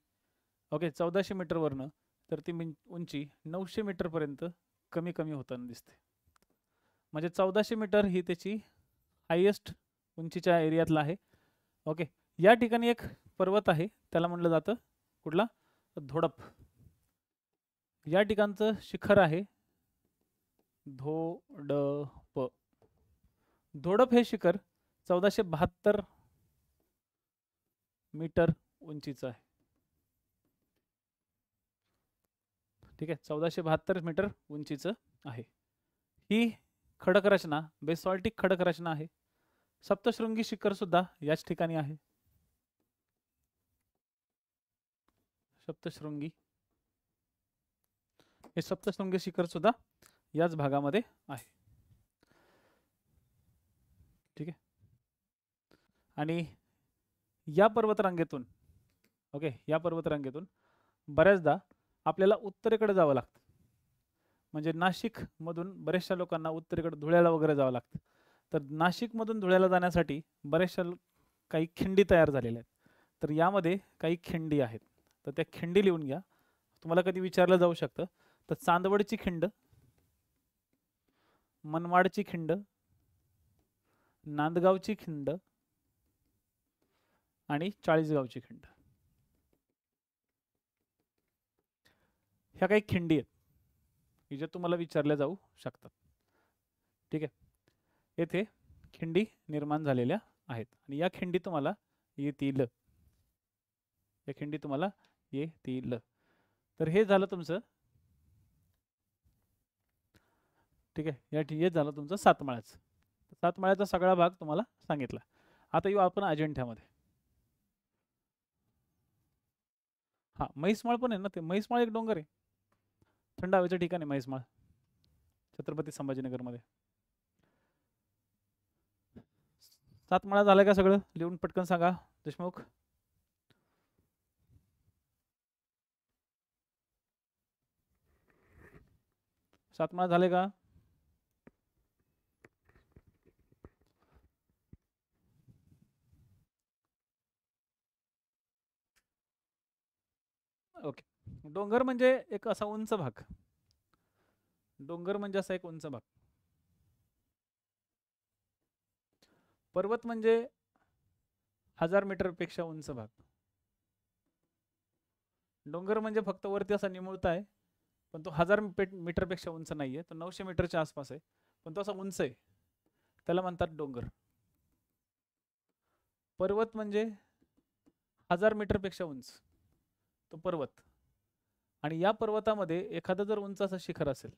ओके 1400 मीटरवरनं तर ती उंची 900 मीटरपर्यंत कमी कमी होताना दिसते. म्हणजे 1400 मीटर ही त्याची हायेस्ट उंचीच्या एरियातला आहे. ओके, या ठिकाणी एक पर्वत आहे, त्याला म्हणलं जातं कुठला, धोडप. या ठिकाणचं शिखर आहे धोडप. धोडप हे शिखर 1472 मीटर उंचीचं आहे. ठीक आहे, 1472 मीटर उंचीचं आहे. ही खडक रचना बेसॉल्टिक खडक रचना आहे. सप्तशृंगी शिखर सुद्धा याच ठिकाणी आहे. सप्तशृंगी हे सप्तशृंगी शिखर सुद्धा याच भागामध्ये आहे. ठीक आहे, आणि या पर्वतरांगेतून ओके या पर्वतरांगेतून बऱ्याचदा आपल्याला उत्तरेकडे जावं लागतं. म्हणजे नाशिक मधून बऱ्याचशा लोकांना उत्तरेकडे धुळ्याला वगैरे जावं लागतं. तर नाशिक मधून धुळ्याला जाण्यासाठी बऱ्याचशा काही खिंडी तयार झालेल्या आहेत. तर यामध्ये काही खिंडी आहेत, तर त्या खिंडी लिहून घ्या. तुम्हाला कधी विचारलं जाऊ शकतं, तर चांदवडची खिंड, मनमाडची खिंड, नांदगावची खिंड आणि चाळीसगावची खिंड, ह्या काही खिंडी आहेत की ज्या तुम्हाला विचारल्या जाऊ शकतात. ठीक आहे, येथे खिंडी निर्माण झालेल्या आहेत आणि या खिंडी तुम्हाला येतील. या खिंडी तुम्हाला येतील. तर हे झालं तुमचं, ठीक आहे, हे झालं तुमचं सातमाळ्याचं. सातमाळ्याचा सगळा भाग तुम्हाला सांगितला. आता येऊ आपण अजिंठ्यामध्ये. हा, म्हैसमाळ पण आहे ना, ते म्हैसमाळ एक डोंगर आहे, थंड हवेचं ठिकाण आहे म्हैसमाळ, छत्रपती संभाजीनगरमध्ये. सातमाळा झालाय का सगळं लिहून? पटकन सांगा देशमुख. सातमाळा झाले का? ओके, डोंगर म्हणजे एक असा उंच भाग. डोंगर म्हणजे असा एक उंच भाग. पर्वत म्हणजे 1000 मीटरपेक्षा उंच भाग. डोंगर म्हणजे फक्त वरती असा निमुळता आहे, पण तो 1000 मीटरपेक्षा उंच नाहीये, तो 900 मीटरच्या आसपास आहे, पण तो असा उंच आहे, त्याला म्हणतात डोंगर. पर्वत म्हणजे 1000 मीटरपेक्षा उंच तो पर्वत. आणि या पर्वतामध्ये एखादं जर उंच असं शिखर असेल,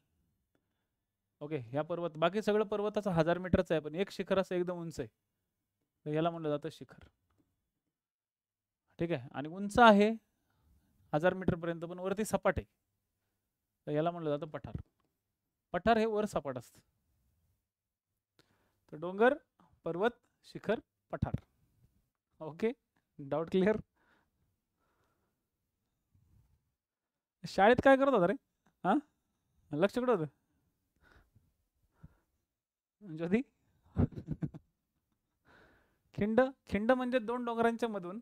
ओके, ह्या पर्वत, बाकी सगळं पर्वताचं 1000 मीटरचं आहे, पण एक शिखर असं एकदम उंच आहे, तर याला म्हणलं जातं शिखर. ठीक आहे, आणि उंच आहे 1000 मीटरपर्यंत, पण वरती सपाट आहे, तर याला म्हणलं जातं पठार. पठार हे वर सपाट असतं. तर डोंगर, पर्वत, शिखर, पठार. Okay, doubt clear? शाळेत काय करत होता रे? हा, लक्ष कुठं होतं ज्योती? खिंड, खिंड म्हणजे दोन डोंगरांच्या मधून,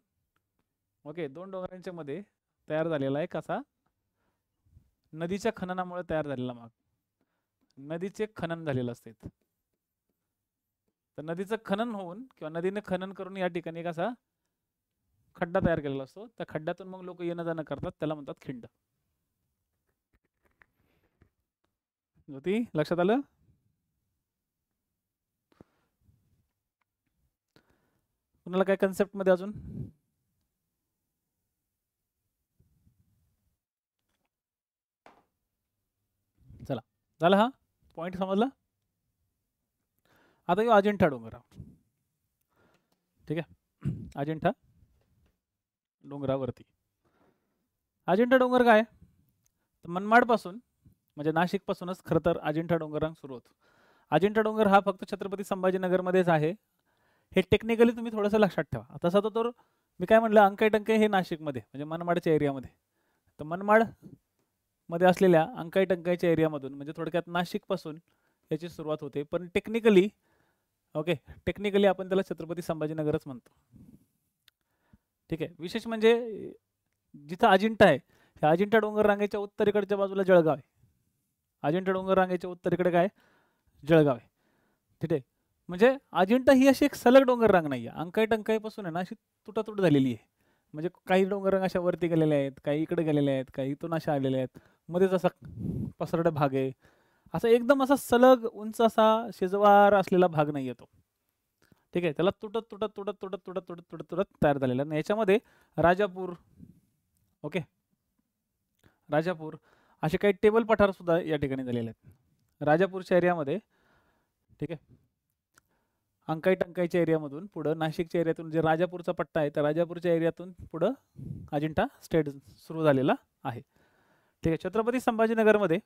ओके, दोन डोंगरांच्या मध्ये तयार झालेला एक असा नदीच्या खननामुळे तयार झालेला भाग. नदीचे खनन झालेलं असते, तर नदीचं खनन होऊन किंवा नदीने खनन करून या ठिकाणी एक असा खड्डा तयार केलेला असतो. त्या खड्ड्यातून मग लोक येणं जाणं करतात, त्याला म्हणतात खिंड. ज्योती, लक्षात आलं? कुणाला काय कन्सेप्ट मध्ये अजून? चला, झालं, हा पॉइंट समजला. आता येऊ अजिंठा डोंगरावर. ठीक आहे, अजिंठा डोंगरावरती. अजिंठा डोंगर काय, मनमाड पासून म्हणजे नाशिक पासूनच खरं तर अजिंठा डोंगरांग सुरू होतो. अजिंठा डोंगर हा फक्त छत्रपती संभाजीनगर मध्येच आहे. हे टेक्निकली तुम्ही थोडंसं लक्षात ठेवा. तसा तो मी काय म्हटलं, अंकाई टंकाई हे नाशिकमध्ये म्हणजे मनमाडच्या एरियामध्ये. तर मनमाड मध्ये असलेल्या अंकाई टंकाईच्या एरियामधून म्हणजे थोडक्यात नाशिकपासून याची सुरुवात होते. पण टेक्निकली टेक्निकली आपण त्याला छत्रपती संभाजीनगरच म्हणतो. ठीक आहे. विशेष म्हणजे जिथं अजिंठा आहे, ह्या अजिंठा डोंगर रांगेच्या उत्तरेकडच्या बाजूला जळगाव आहे. अजिंठा डोंगर रांगेच्या उत्तरेकडे काय, जळगाव आहे. ठीक आहे. म्हणजे अजिंठा ही अशी एक सलग डोंगर रांग नाही आहे. अंकाई टंकाईपासून आहे ना अशी तुटातूट झालेली आहे. म्हणजे काही डोंगर रांग अशा वरती गेलेल्या आहेत, काही इकडे गेलेल्या आहेत, काही इथून अशा आलेल्या आहेत, मध्येच असा पसरडा भाग आहे. असा एकदम असा सलग उंच असा शेजवार असलेला भाग नाही येतो. ठीक आहे. त्याला तुटत तुटत तुटत तुटत तुटत तुटत तुटत तुटत तयार झालेला. आणि याच्यामध्ये राजापूर, ओके, राजापूर असे काही टेबल पठार सुद्धा या ठिकाणी झालेले आहेत. राजापूरच्या एरियामध्ये, ठीक आहे, अंकाई टंकाईच्या एरियामधून पुढं नाशिकच्या एरियातून जे राजापूरचा पट्टा आहे त्या राजापूरच्या एरियातून पुढं अजिंठा स्टेट सुरू झालेला आहे. ठीक आहे. छत्रपती संभाजीनगरमध्ये,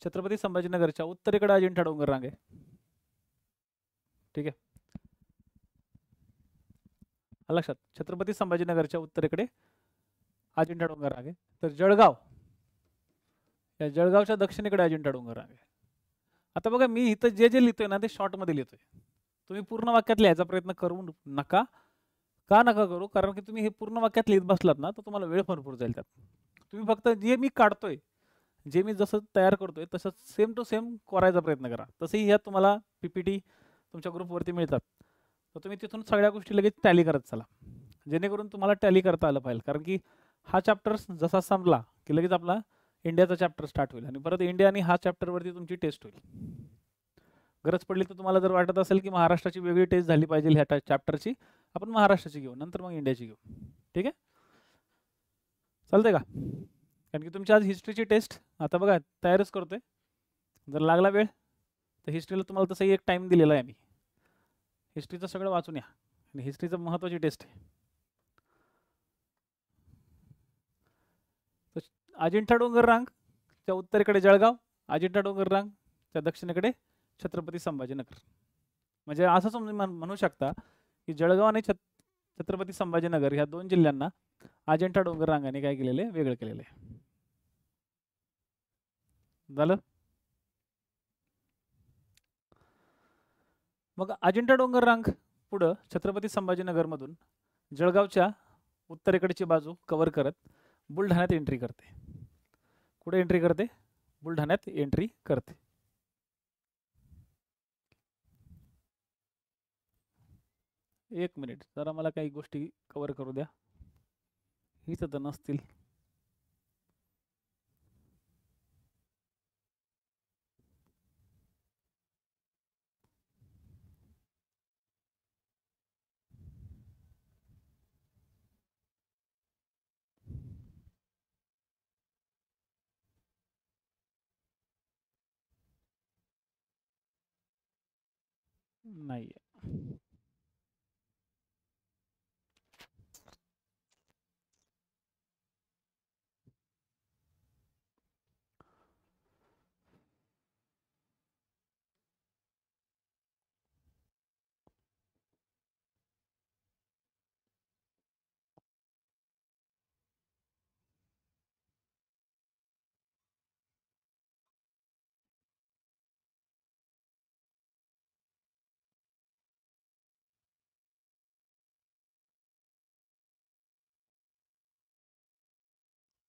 छत्रपती संभाजीनगरच्या उत्तरेकडे अजिंठा डोंगर रांग आहे. ठीक आहे. लक्षात, छत्रपती संभाजीनगरच्या उत्तरेकडे अजिंठा डोंगर रांग आहे. तर जळगाव, या जळगावच्या दक्षिणेकडे अजिंठा डोंगर रांग आहे. आता बघा, मी इथं जे जे लिहितोय ना ते शॉर्टमध्ये लिहितोय. तुम्ही पूर्ण वाक्यात लिहायचा प्रयत्न करू नका. का नका करू? कारण की तुम्ही हे पूर्ण वाक्यात लिहित बसलात ना तर तुम्हाला वेळ भरपूर जाईल त्यात. तुम्ही फक्त जे मी काढतोय, जे मी जसं तयार करतोय तसं सेम टू सेम करायचा प्रयत्न करा. तसंही ह्यात तुम्हाला PPT तुमच्या ग्रुपवरती मिळतात. तर तुम्ही तिथून सगळ्या गोष्टी लगेच टॅली करत चला, जेणेकरून तुम्हाला टॅली करता आलं पाहिजे. कारण की हा चॅप्टर जसा संपला की लगेच आपला इंडियाचा चॅप्टर स्टार्ट होईल आणि परत इंडिया आणि हा चॅप्टरवरती तुमची टेस्ट होईल. गरज पडली तर तुम्हाला जर वाटत असेल की महाराष्ट्राची वेगळी टेस्ट झाली पाहिजे ह्या चॅप्टरची, आपण महाराष्ट्राची घेऊ, नंतर मग इंडियाची घेऊ. ठीक आहे, चालतंय का? कारण की तुमची आज हिस्ट्रीची टेस्ट आता बघा तयारच करतोय. जर लागला वेळ तर हिस्ट्रीला तुम्हाला तसंही एक टाइम दिलेला आहे आम्ही. हिस्ट्रीचं सगळं वाचून या, आणि हिस्ट्रीचं महत्त्वाची टेस्ट आहे. अजिंठा डोंगर रांग च्या उत्तरेकडे जळगाव, अजिंठा डोंगर रांग च्या दक्षिणेकडे छत्रपती संभाजीनगर. म्हणजे असं समजून म्हणू शकता की जळगाव आणि छत्रपती संभाजीनगर ह्या दोन जिल्ह्यांना अजिंठा डोंगर रांगाने काय केलेले, वेगळं केलेले. झालं. मग अजिंठा डोंगर रांग पुढं छत्रपती संभाजीनगरमधून जळगावच्या उत्तरेकडची बाजू कव्हर करत बुलढाण्यात एंट्री करते. कुठे एंट्री करते? बुलढाण्यात एंट्री करते. एक मिनिट, जरा मला काही गोष्टी कव्हर करू द्या. हीच तर नसतील. नाही,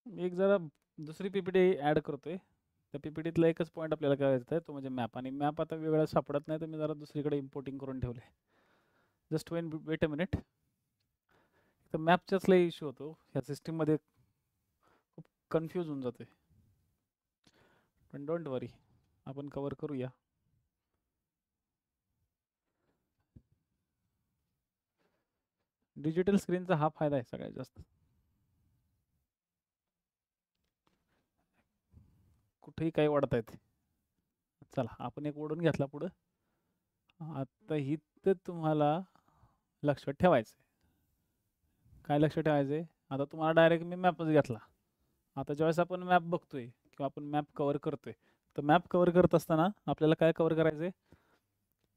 एक जरा दुसरी PPT ऍड करतोय. त्या PPTतला एकच पॉईंट आपल्याला करायचा आहे, तो म्हणजे मॅप. आणि मॅप आता वेगळा सापडत नाही, तर मी जरा दुसरीकडे इम्पोर्टिंग करून ठेवले. Just weight a minute. तर मॅपचाच लय इश्यू होतो ह्या सिस्टीममध्ये, खूप कन्फ्यूज होऊन जाते. पण डोंट वरी, आपण कव्हर करूया. डिजिटल स्क्रीनचा हा फायदा आहे सगळ्यात जास्त. कुठेही काही वाढता येते. चला, आपण एक ओढून घेतला पुढं. आता ही तर तुम्हाला लक्षात ठेवायचं. काय लक्षात ठेवायचं? आता तुम्हाला डायरेक्ट मी मॅपच घेतला. आता ज्यावेळेस आपण मॅप बघतोय किंवा आपण मॅप कव्हर करतोय, तर मॅप कव्हर करत असताना आपल्याला काय कव्हर करायचंय?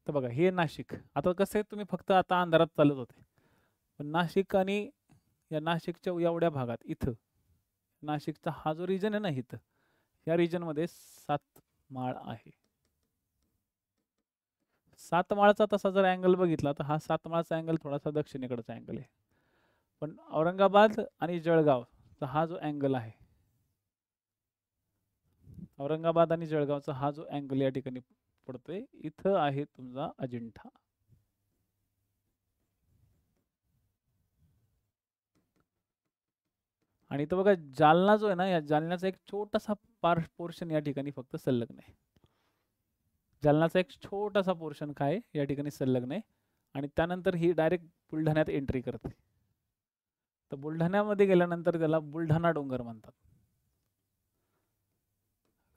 तर बघा, हे नाशिक. आता कसं आहे, तुम्ही फक्त आता अंधारात चालत होते, पण नाशिक आणि या नाशिकच्या एवढ्या भागात इथं नाशिकचा हा जो रिजन आहे ना इथं, या रिजनमध्ये 7 माळ आहे. 7 माळाचा तसा जर अँगल बघितला तर हा 7 माळाचा अँगल थोडासा दक्षिणेकडचा अँगल आहे. पण औरंगाबाद आणि जळगावचा हा जो अँगल आहे, औरंगाबाद आणि जळगावचा हा जो अँगल या ठिकाणी पडतोय, इथं आहे तुमचा अजिंठा. आणि इथं बघा जालना जो आहे ना, या जालन्याचा एक छोटासा पोर्शन या ठिकाणी फक्त संलग्न आहे. जालनाचा एक छोटासा पोर्शन काय या ठिकाणी संलग्न आहे आणि त्यानंतर ही डायरेक्ट बुलढाण्यात एंट्री करते. तर बुलढाण्यामध्ये गेल्यानंतर त्याला बुलढाणा डोंगर म्हणतात.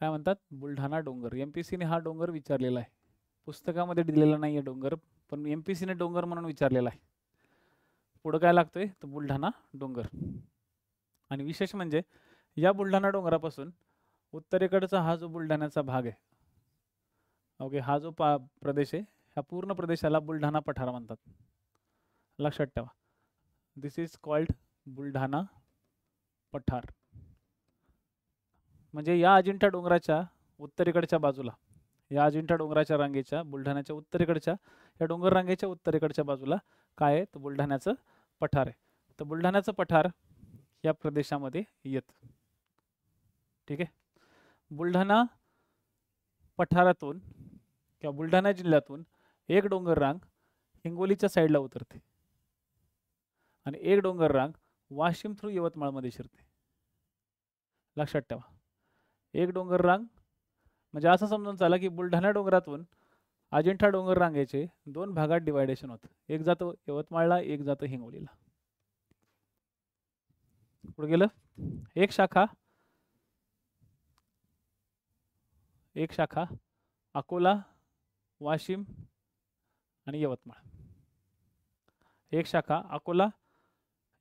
काय म्हणतात? बुलढाणा डोंगर. एमपीसीने हा डोंगर विचारलेला आहे. पुस्तकामध्ये दिलेला नाही आहे डोंगर, पण एमपीसीने डोंगर म्हणून विचारलेला आहे. पुढं काय लागतोय? तर बुलढाणा डोंगर. आणि विशेष म्हणजे या बुलढाणा डोंगरापासून उत्तरेकडचा हा जो बुलढाण्याचा भाग आहे, ओके, हा जो प्रदेश आहे, ह्या पूर्ण प्रदेशाला बुलढाणा पठार म्हणतात. लक्षात ठेवा, दिस इज कॉल्ड बुलढाणा पठार. म्हणजे या अजिंठा डोंगराच्या उत्तरेकडच्या बाजूला, या अजिंठा डोंगराच्या रांगेच्या बुलढाण्याच्या उत्तरेकडच्या, या डोंगर रांगेच्या उत्तरेकडच्या बाजूला काय आहे? तर बुलढाण्याचं पठार आहे. तर बुलढाण्याचं पठार या प्रदेशामध्ये येतं. ठीक आहे. बुलढाणा पठारातून किंवा बुलढाणा जिल्ह्यातून एक डोंगर रांग हिंगोलीच्या साईडला उतरते आणि एक डोंगर रांग वाशिम थ्रू यवतमाळमध्ये शिरते. लक्षात ठेवा, एक डोंगर रांग म्हणजे असं समजून चाला की बुलढाणा डोंगरातून अजिंठा डोंगर रांगेचे 2 भागात डिवायडेशन होतं. एक जातं यवतमाळला, एक जातं हिंगोलीला. पुढे गेलं, एक शाखा अकोला, वाशिम आणि यवतमाळ. एक शाखा अकोला,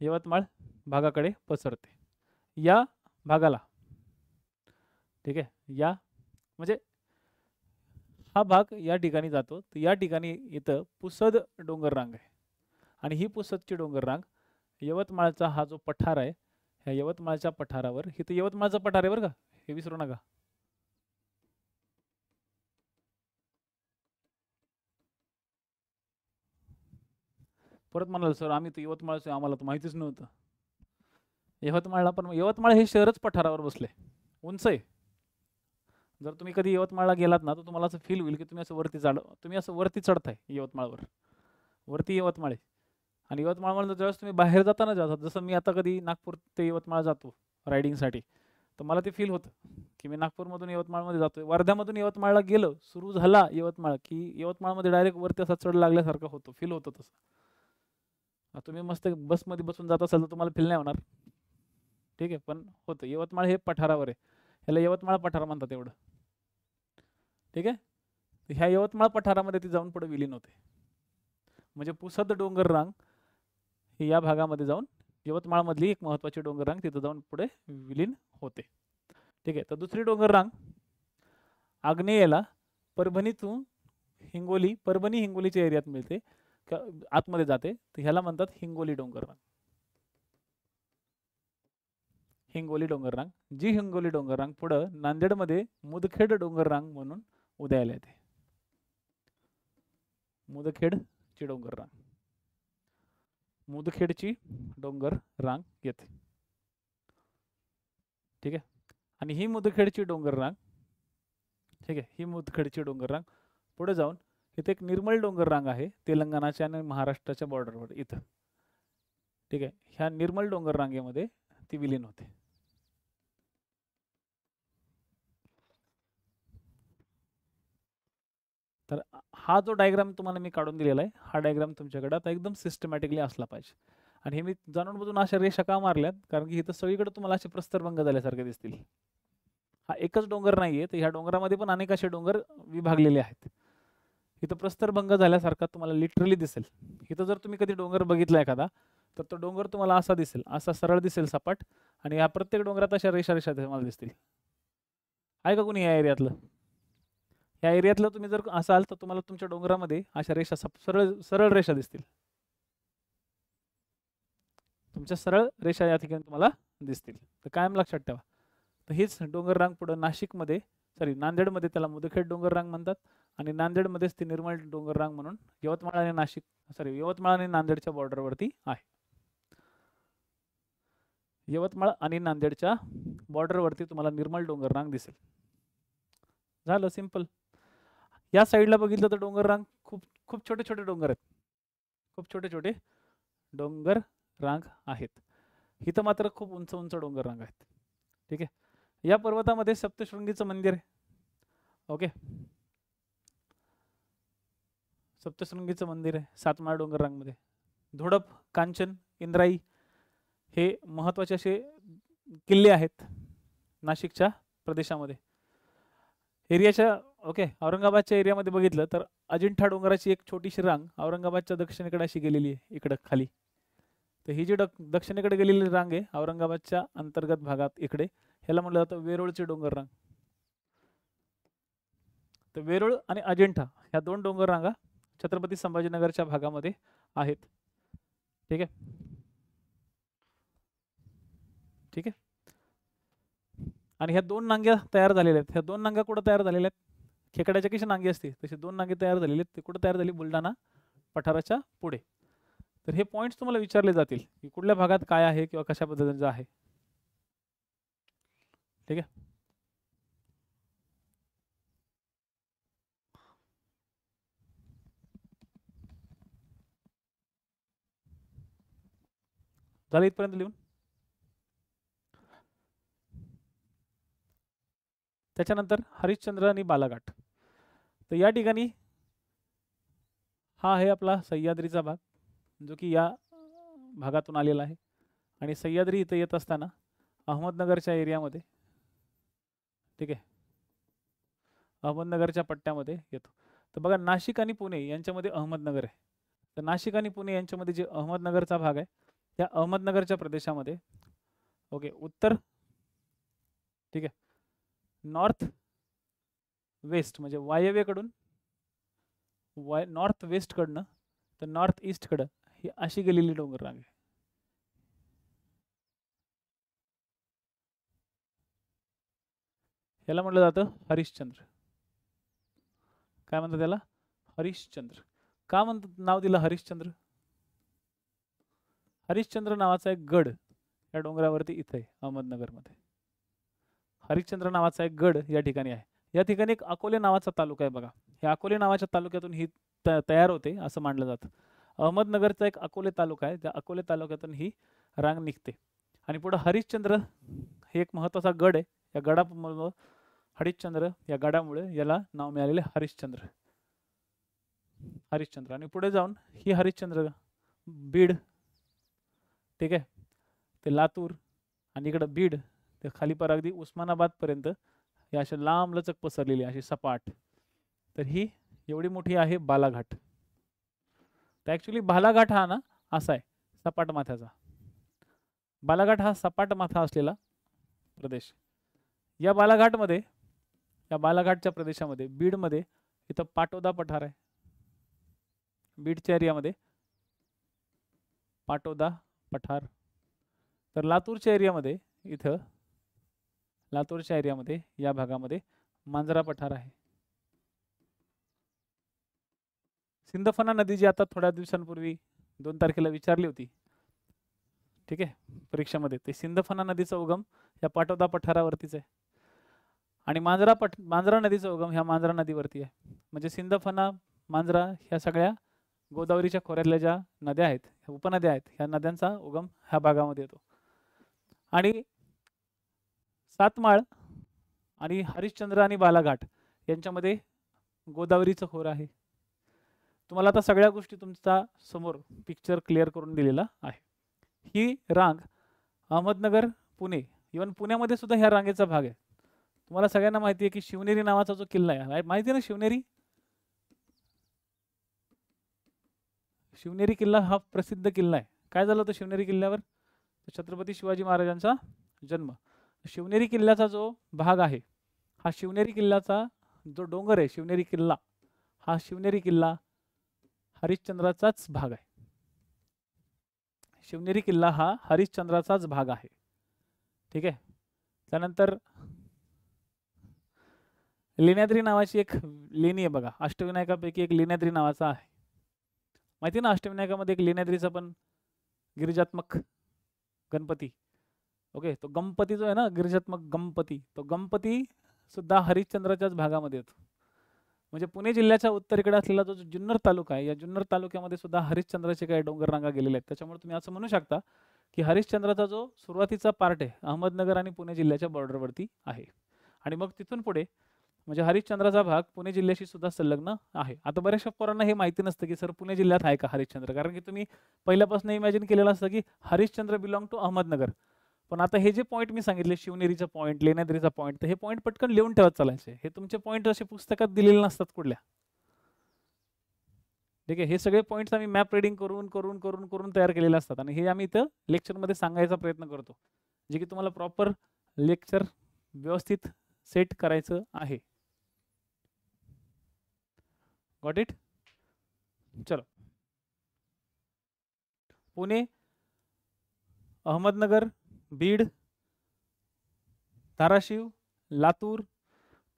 यवतमाळ भागाकडे पसरते. या भागाला, ठीक आहे, या म्हणजे हा भाग या ठिकाणी जातो. तर या ठिकाणी इथं पुसद डोंगर रांग आहे आणि ही पुसदची डोंगर रांग यवतमाळचा हा जो पठार आहे, ह्या यवतमाळच्या पठारावर, इथं यवतमाळचा पठार आहे बरं का, हे विसरू नका. परत म्हणाल सर आम्ही तर यवतमाळचं, आम्हाला तर माहितीच नव्हतं. यवतमाळला पण, यवतमाळ हे शहरच पठारावर बसले, उंच आहे. जर तुम्ही कधी यवतमाळला गेलात ना, तर तुम्हाला असं फील होईल की तुम्ही असं वरती चढताय यवतमाळवर. वरती यवतमाळ आहे. आणि यवतमाळ म्हणलं ज्यावेळेस तुम्ही बाहेर जाताना जसं मी आता कधी नागपूर ते यवतमाळ जातो रायडिंगसाठी, तर मला ते फील होतं की मी नागपूरमधून यवतमाळमध्ये जातोय. वर्ध्यामधून यवतमाळला गेलो, सुरू झाला यवतमाळ की यवतमाळमध्ये डायरेक्ट वरती असा चढ लागल्यासारखं होतं, फील होतं तसं. तुम्ही मस्त बसमध्ये बसून जात असाल तर तुम्हाला फील नाही होणार, ठीक आहे, पण होतं. यवतमाळ हे पठारावर आहे, ह्याला यवतमाळ पठार म्हणतात एवढं. ठीक आहे. ह्या यवतमाळ पठारामध्ये ती जाऊन पुढे विलीन होते. म्हणजे पुसद डोंगर रांग ही या भागामध्ये जाऊन यवतमाळमधली एक महत्त्वाची डोंगर रांग तिथं जाऊन पुढे विलीन होते. ठीक आहे. तर दुसरी डोंगर रांग आग्नेयेला परभणीतून परभणी हिंगोलीच्या एरियात मिळते, आतमध्ये जाते, तर ह्याला म्हणतात हिंगोली डोंगर रांग. हिंगोली डोंगर रांग, जी हिंगोली डोंगर रांग पुढं नांदेडमध्ये मुदखेड डोंगर रांग म्हणून उदयाला येते. मुदखेडची डोंगर रांग, मुदखेडची डोंगर रांग येते. ठीक आहे. आणि ही मुदखेडची डोंगर रांग, ठीक आहे, ही मुदखेडची डोंगर रांग पुढे जाऊन इथे एक निर्मल डोंगर रांग आहे तेलंगणाच्या आणि महाराष्ट्राच्या बॉर्डरवर इथं. ठीक आहे. ह्या निर्मल डोंगर रांगेमध्ये ती विलीन होते. तर हा जो डायग्राम तुम्हाला मी काढून दिलेला आहे, हा डायग्राम तुमच्याकडे आता एकदम सिस्टमॅटिकली असला पाहिजे. आणि हे मी जाणून बुजून अशा रेषा का मारल्यात, कारण की इथं सगळीकडे तुम्हाला असे प्रस्तरभंग झाल्यासारखे दिसतील. हा एकच डोंगर नाहीये, तर ह्या डोंगरामध्ये पण अनेक असे डोंगर विभागलेले आहेत. इथं प्रस्तरभंग झाल्यासारखा तुम्हाला लिटरली दिसेल. इथं जर तुम्ही कधी डोंगर बघितला एखादा, तर तो डोंगर तुम्हाला असा दिसेल, असा सरळ दिसेल सपाट, आणि या प्रत्येक डोंगरात अशा रेषा तुम्हाला दिसतील. आहे का कोणी या एरियातलं? या एरियातलं तुम्ही जर असाल तर तुम्हाला तुमच्या डोंगरामध्ये अशा रेषा सरळ सरळ रेषा दिसतील. तुमच्या सरळ रेषा या ठिकाणी तुम्हाला दिसतील. तर कायम लक्षात ठेवा. तर हेच डोंगर रांग पुढं नाशिकमध्ये नांदेडमध्ये त्याला मुदखेड डोंगर रांग म्हणतात आणि नांदेडमध्येच ती निर्मल डोंगर रांग म्हणून यवतमाळ आणि यवतमाळ आणि नांदेडच्या बॉर्डरवरती आहे. यवतमाळ आणि नांदेडच्या बॉर्डरवरती तुम्हाला निर्मल डोंगर रांग दिसेल. झालं सिंपल. या साईडला बघितलं तर डोंगर रांग खूप खूप छोटे छोटे डोंगर आहेत. खूप छोटे छोटे डोंगर रांग आहेत. इथं मात्र खूप उंच उंच डोंगर रांग आहेत. ठीक आहे. या पर्वतामध्ये सप्तशृंगीचं मंदिर आहे. ओके, सप्तशृंगीचं मंदिर आहे सातमाळ डोंगर रांगमध्ये. धोडप, कांचन, इंद्राई हे महत्त्वाचे असे किल्ले आहेत नाशिकच्या प्रदेशामध्ये. एरियाच्या ओके, औरंगाबादच्या एरियामध्ये बघितलं तर अजिंठा डोंगराची एक छोटीशी रांग औरंगाबादच्या दक्षिणेकडे अशी गेलेली आहे इकडं खाली. तर ही जी दक्षिणेकडे गेलेली रांग आहे औरंगाबादच्या अंतर्गत भागात इकडे, ह्याला म्हटलं जातं वेरूळची डोंगर रांग. तर वेरूळ आणि अजिंठा ह्या दोन डोंगर रांगा छत्रपती संभाजीनगरच्या भागामध्ये आहेत. ठीक आहे, ठीक आहे. आणि ह्या दोन नांग्या तयार झालेल्या आहेत. ह्या दोन नांग्या कुठं तयार झालेल्या आहेत? खेकड्याच्या कशी नांगी असते तशी दोन नांगे तयार झालेले आहेत. ते कुठं तयार झाली? बुलढाणा पठाराच्या पुढे. तर हे पॉईंट्स तुम्हाला विचारले जातील की कुठल्या भागात काय आहे किंवा कशा पद्धतीचं आहे. ठीक आहे. झालं इथपर्यंत लिहून? त्याच्यानंतर हरिश्चंद्र आणि बालाघाट. तर या ठिकाणी हा आहे आपला सह्याद्रीचा भाग जो की या भागातून आलेला आहे. आणि सह्याद्री इथं येत असताना अहमदनगरच्या एरियामध्ये, ठीक आहे, अहमदनगरच्या पट्ट्यामध्ये येतो. तर बघा नाशिक आणि पुणे यांच्यामध्ये अहमदनगर आहे. तर नाशिक आणि पुणे यांच्यामध्ये जे अहमदनगरचा भाग आहे त्या अहमदनगरच्या प्रदेशामध्ये ओके उत्तर, ठीक आहे, नॉर्थ वेस्ट म्हणजे वायव्येकडून नॉर्थ वेस्टकडनं तर नॉर्थ ईस्टकडं ही अशी गेलेली डोंगर रांग आहे. याला म्हटलं जातं हरिश्चंद्र. काय म्हणतात त्याला? हरिश्चंद्र. का म्हणतात नाव दिलं हरिश्चंद्र? हरिश्चंद्र नावाचा एक गड या डोंगरावरती इथे आहे अहमदनगरमध्ये. हरिश्चंद्र नावाचा एक गड या ठिकाणी आहे. या ठिकाणी एक अकोले नावाचा तालुका आहे बघा. या अकोले नावाच्या तालुक्यातून ही तयार होते असं मानलं जातं. अहमदनगरचा एक अकोले तालुका आहे, त्या अकोले तालुक्यातून ही रांग निघते. आणि पुढे हरिश्चंद्र हे एक महत्त्वाचा गड आहे. या गडामुळे हरिश्चंद्र या गडामुळे याला नाव मिळालेले हरिश्चंद्र. हरिश्चंद्र आणि पुढे जाऊन ही हरिश्चंद्र बीड, ठीक आहे, ते लातूर आणि इकडं बीड ते खाली पर अगदी उस्मानाबाद पर्यंत हे अशा लांब लचक पसरलेली अशी सपाट. तर ही एवढी मोठी आहे बालाघाट. तर ॲक्च्युली बालाघाट हा ना असा आहे सपाट माथ्याचा. बालाघाट हा सपाट माथा असलेला प्रदेश. या बालाघाटमध्ये, या बालाघाटच्या प्रदेशामध्ये बीडमध्ये इथं पाटोदा पठार आहे. बीडच्या एरियामध्ये पाटोदा पठार. तर लातूरच्या एरियामध्ये इथं लातूरच्या एरियामध्ये या भागामध्ये मांजरा पठार आहे. सिंदफणा नदी जी आता थोड्या दिवसांपूर्वी 2 तारखेला विचारली होती, ठीक आहे, परीक्षेमध्ये, ते सिंदफणा नदीचा उगम या पाटोदा पठारावरतीच आहे. आणि मांजरा नदीचा उगम ह्या मांजरा नदीवरती आहे. म्हणजे सिंदफणा, मांजरा ह्या सगळ्या गोदावरीच्या खोऱ्यातल्या ज्या नद्या आहेत, उपनद्या आहेत, ह्या नद्यांचा उगम ह्या भागामध्ये येतो. आणि सातमाळ आणि हरिश्चंद्र आणि बालाघाट यांच्यामध्ये गोदावरीचं खोरं आहे. तुम्हाला आता सगळ्या गोष्टी तुमच्या समोर पिक्चर क्लिअर करून दिलेला आहे. ही रांग अहमदनगर, पुणे, इव्हन पुण्यामध्ये सुद्धा ह्या रांगेचा भाग आहे. तुम्हाला सगळ्यांना माहिती आहे की शिवनेरी नावाचा जो किल्ला आहे, माहिती आहे ना शिवनेरी? शिवनेरी किल्ला हा प्रसिद्ध किल्ला आहे. काय झालं होतं शिवनेरी किल्ल्यावर? छत्रपती शिवाजी महाराजांचा जन्म. शिवनेरी किल्ल्याचा जो भाग आहे हा शिवनेरी किल्ल्याचा जो डोंगर आहे शिवनेरी किल्ला, हा शिवनेरी किल्ला हरिश्चंद्राचाच भाग आहे. शिवनेरी किल्ला हा हरिश्चंद्राचाच भाग आहे. ठीक आहे. त्यानंतर लेण्याद्री नावाची एक लेणी आहे बघा, अष्टविनायकापैकी एक लेण्याद्री नावाचा आहे. माहिती ना, अष्टविनायकामध्ये एक लेण्याद्रीचा पण गिरिजात्मक गणपती. ओके, तो गणपती जो आहे ना, गिरिजात्मक गणपती, तो गणपती सुद्धा हरिश्चंद्राच्याच भागामध्ये येतो. म्हणजे पुणे जिल्ह्याच्या उत्तरेकडे असलेला जो जुन्नर तालुका आहे, या जुन्नर तालुक्यामध्ये सुद्धा हरिश्चंद्राचे काही डोंगर रांगा गेलेले आहेत. त्याच्यामुळे तुम्ही असं म्हणू शकता की हरिश्चंद्राचा जो सुरुवातीचा पार्ट आहे अहमदनगर आणि पुणे जिल्ह्याच्या बॉर्डरवरती आहे, आणि मग तिथून पुढे म्हणजे हरिश्चंद्राचा भाग पुणे जिल्ह्याशी सुद्धा संलग्न आहे. आता बऱ्याचशा पोरांना हे माहिती नसतं की सर पुणे जिल्ह्यात आहे का हरिश्चंद्र, कारण की तुम्ही पहिल्यापासून इमॅजिन केलेलं असतं की हरिश्चंद्र बिलॉंग टू अहमदनगर. पण आता हे जे पॉईंट मी सांगितले, शिवनेरीचा पॉईंट, लेण्याद्रीचा पॉईंट, तर हे पॉईंट पटकन लिहून ठेवत चालायचे. हे तुमचे पॉईंट असे पुस्तकात दिलेले नसतात कुठल्या. ठीक आहे, हे सगळे पॉईंट्स आम्ही मॅप रीडिंग करून करून करून करून तयार केलेले असतात, आणि हे आम्ही इथं लेक्चरमध्ये सांगायचा प्रयत्न करतो, जे की तुम्हाला प्रॉपर लेक्चर व्यवस्थित सेट करायचं आहे. Got it? चलो, पुणे, अहमदनगर, बीड, धाराशिव, लातूर,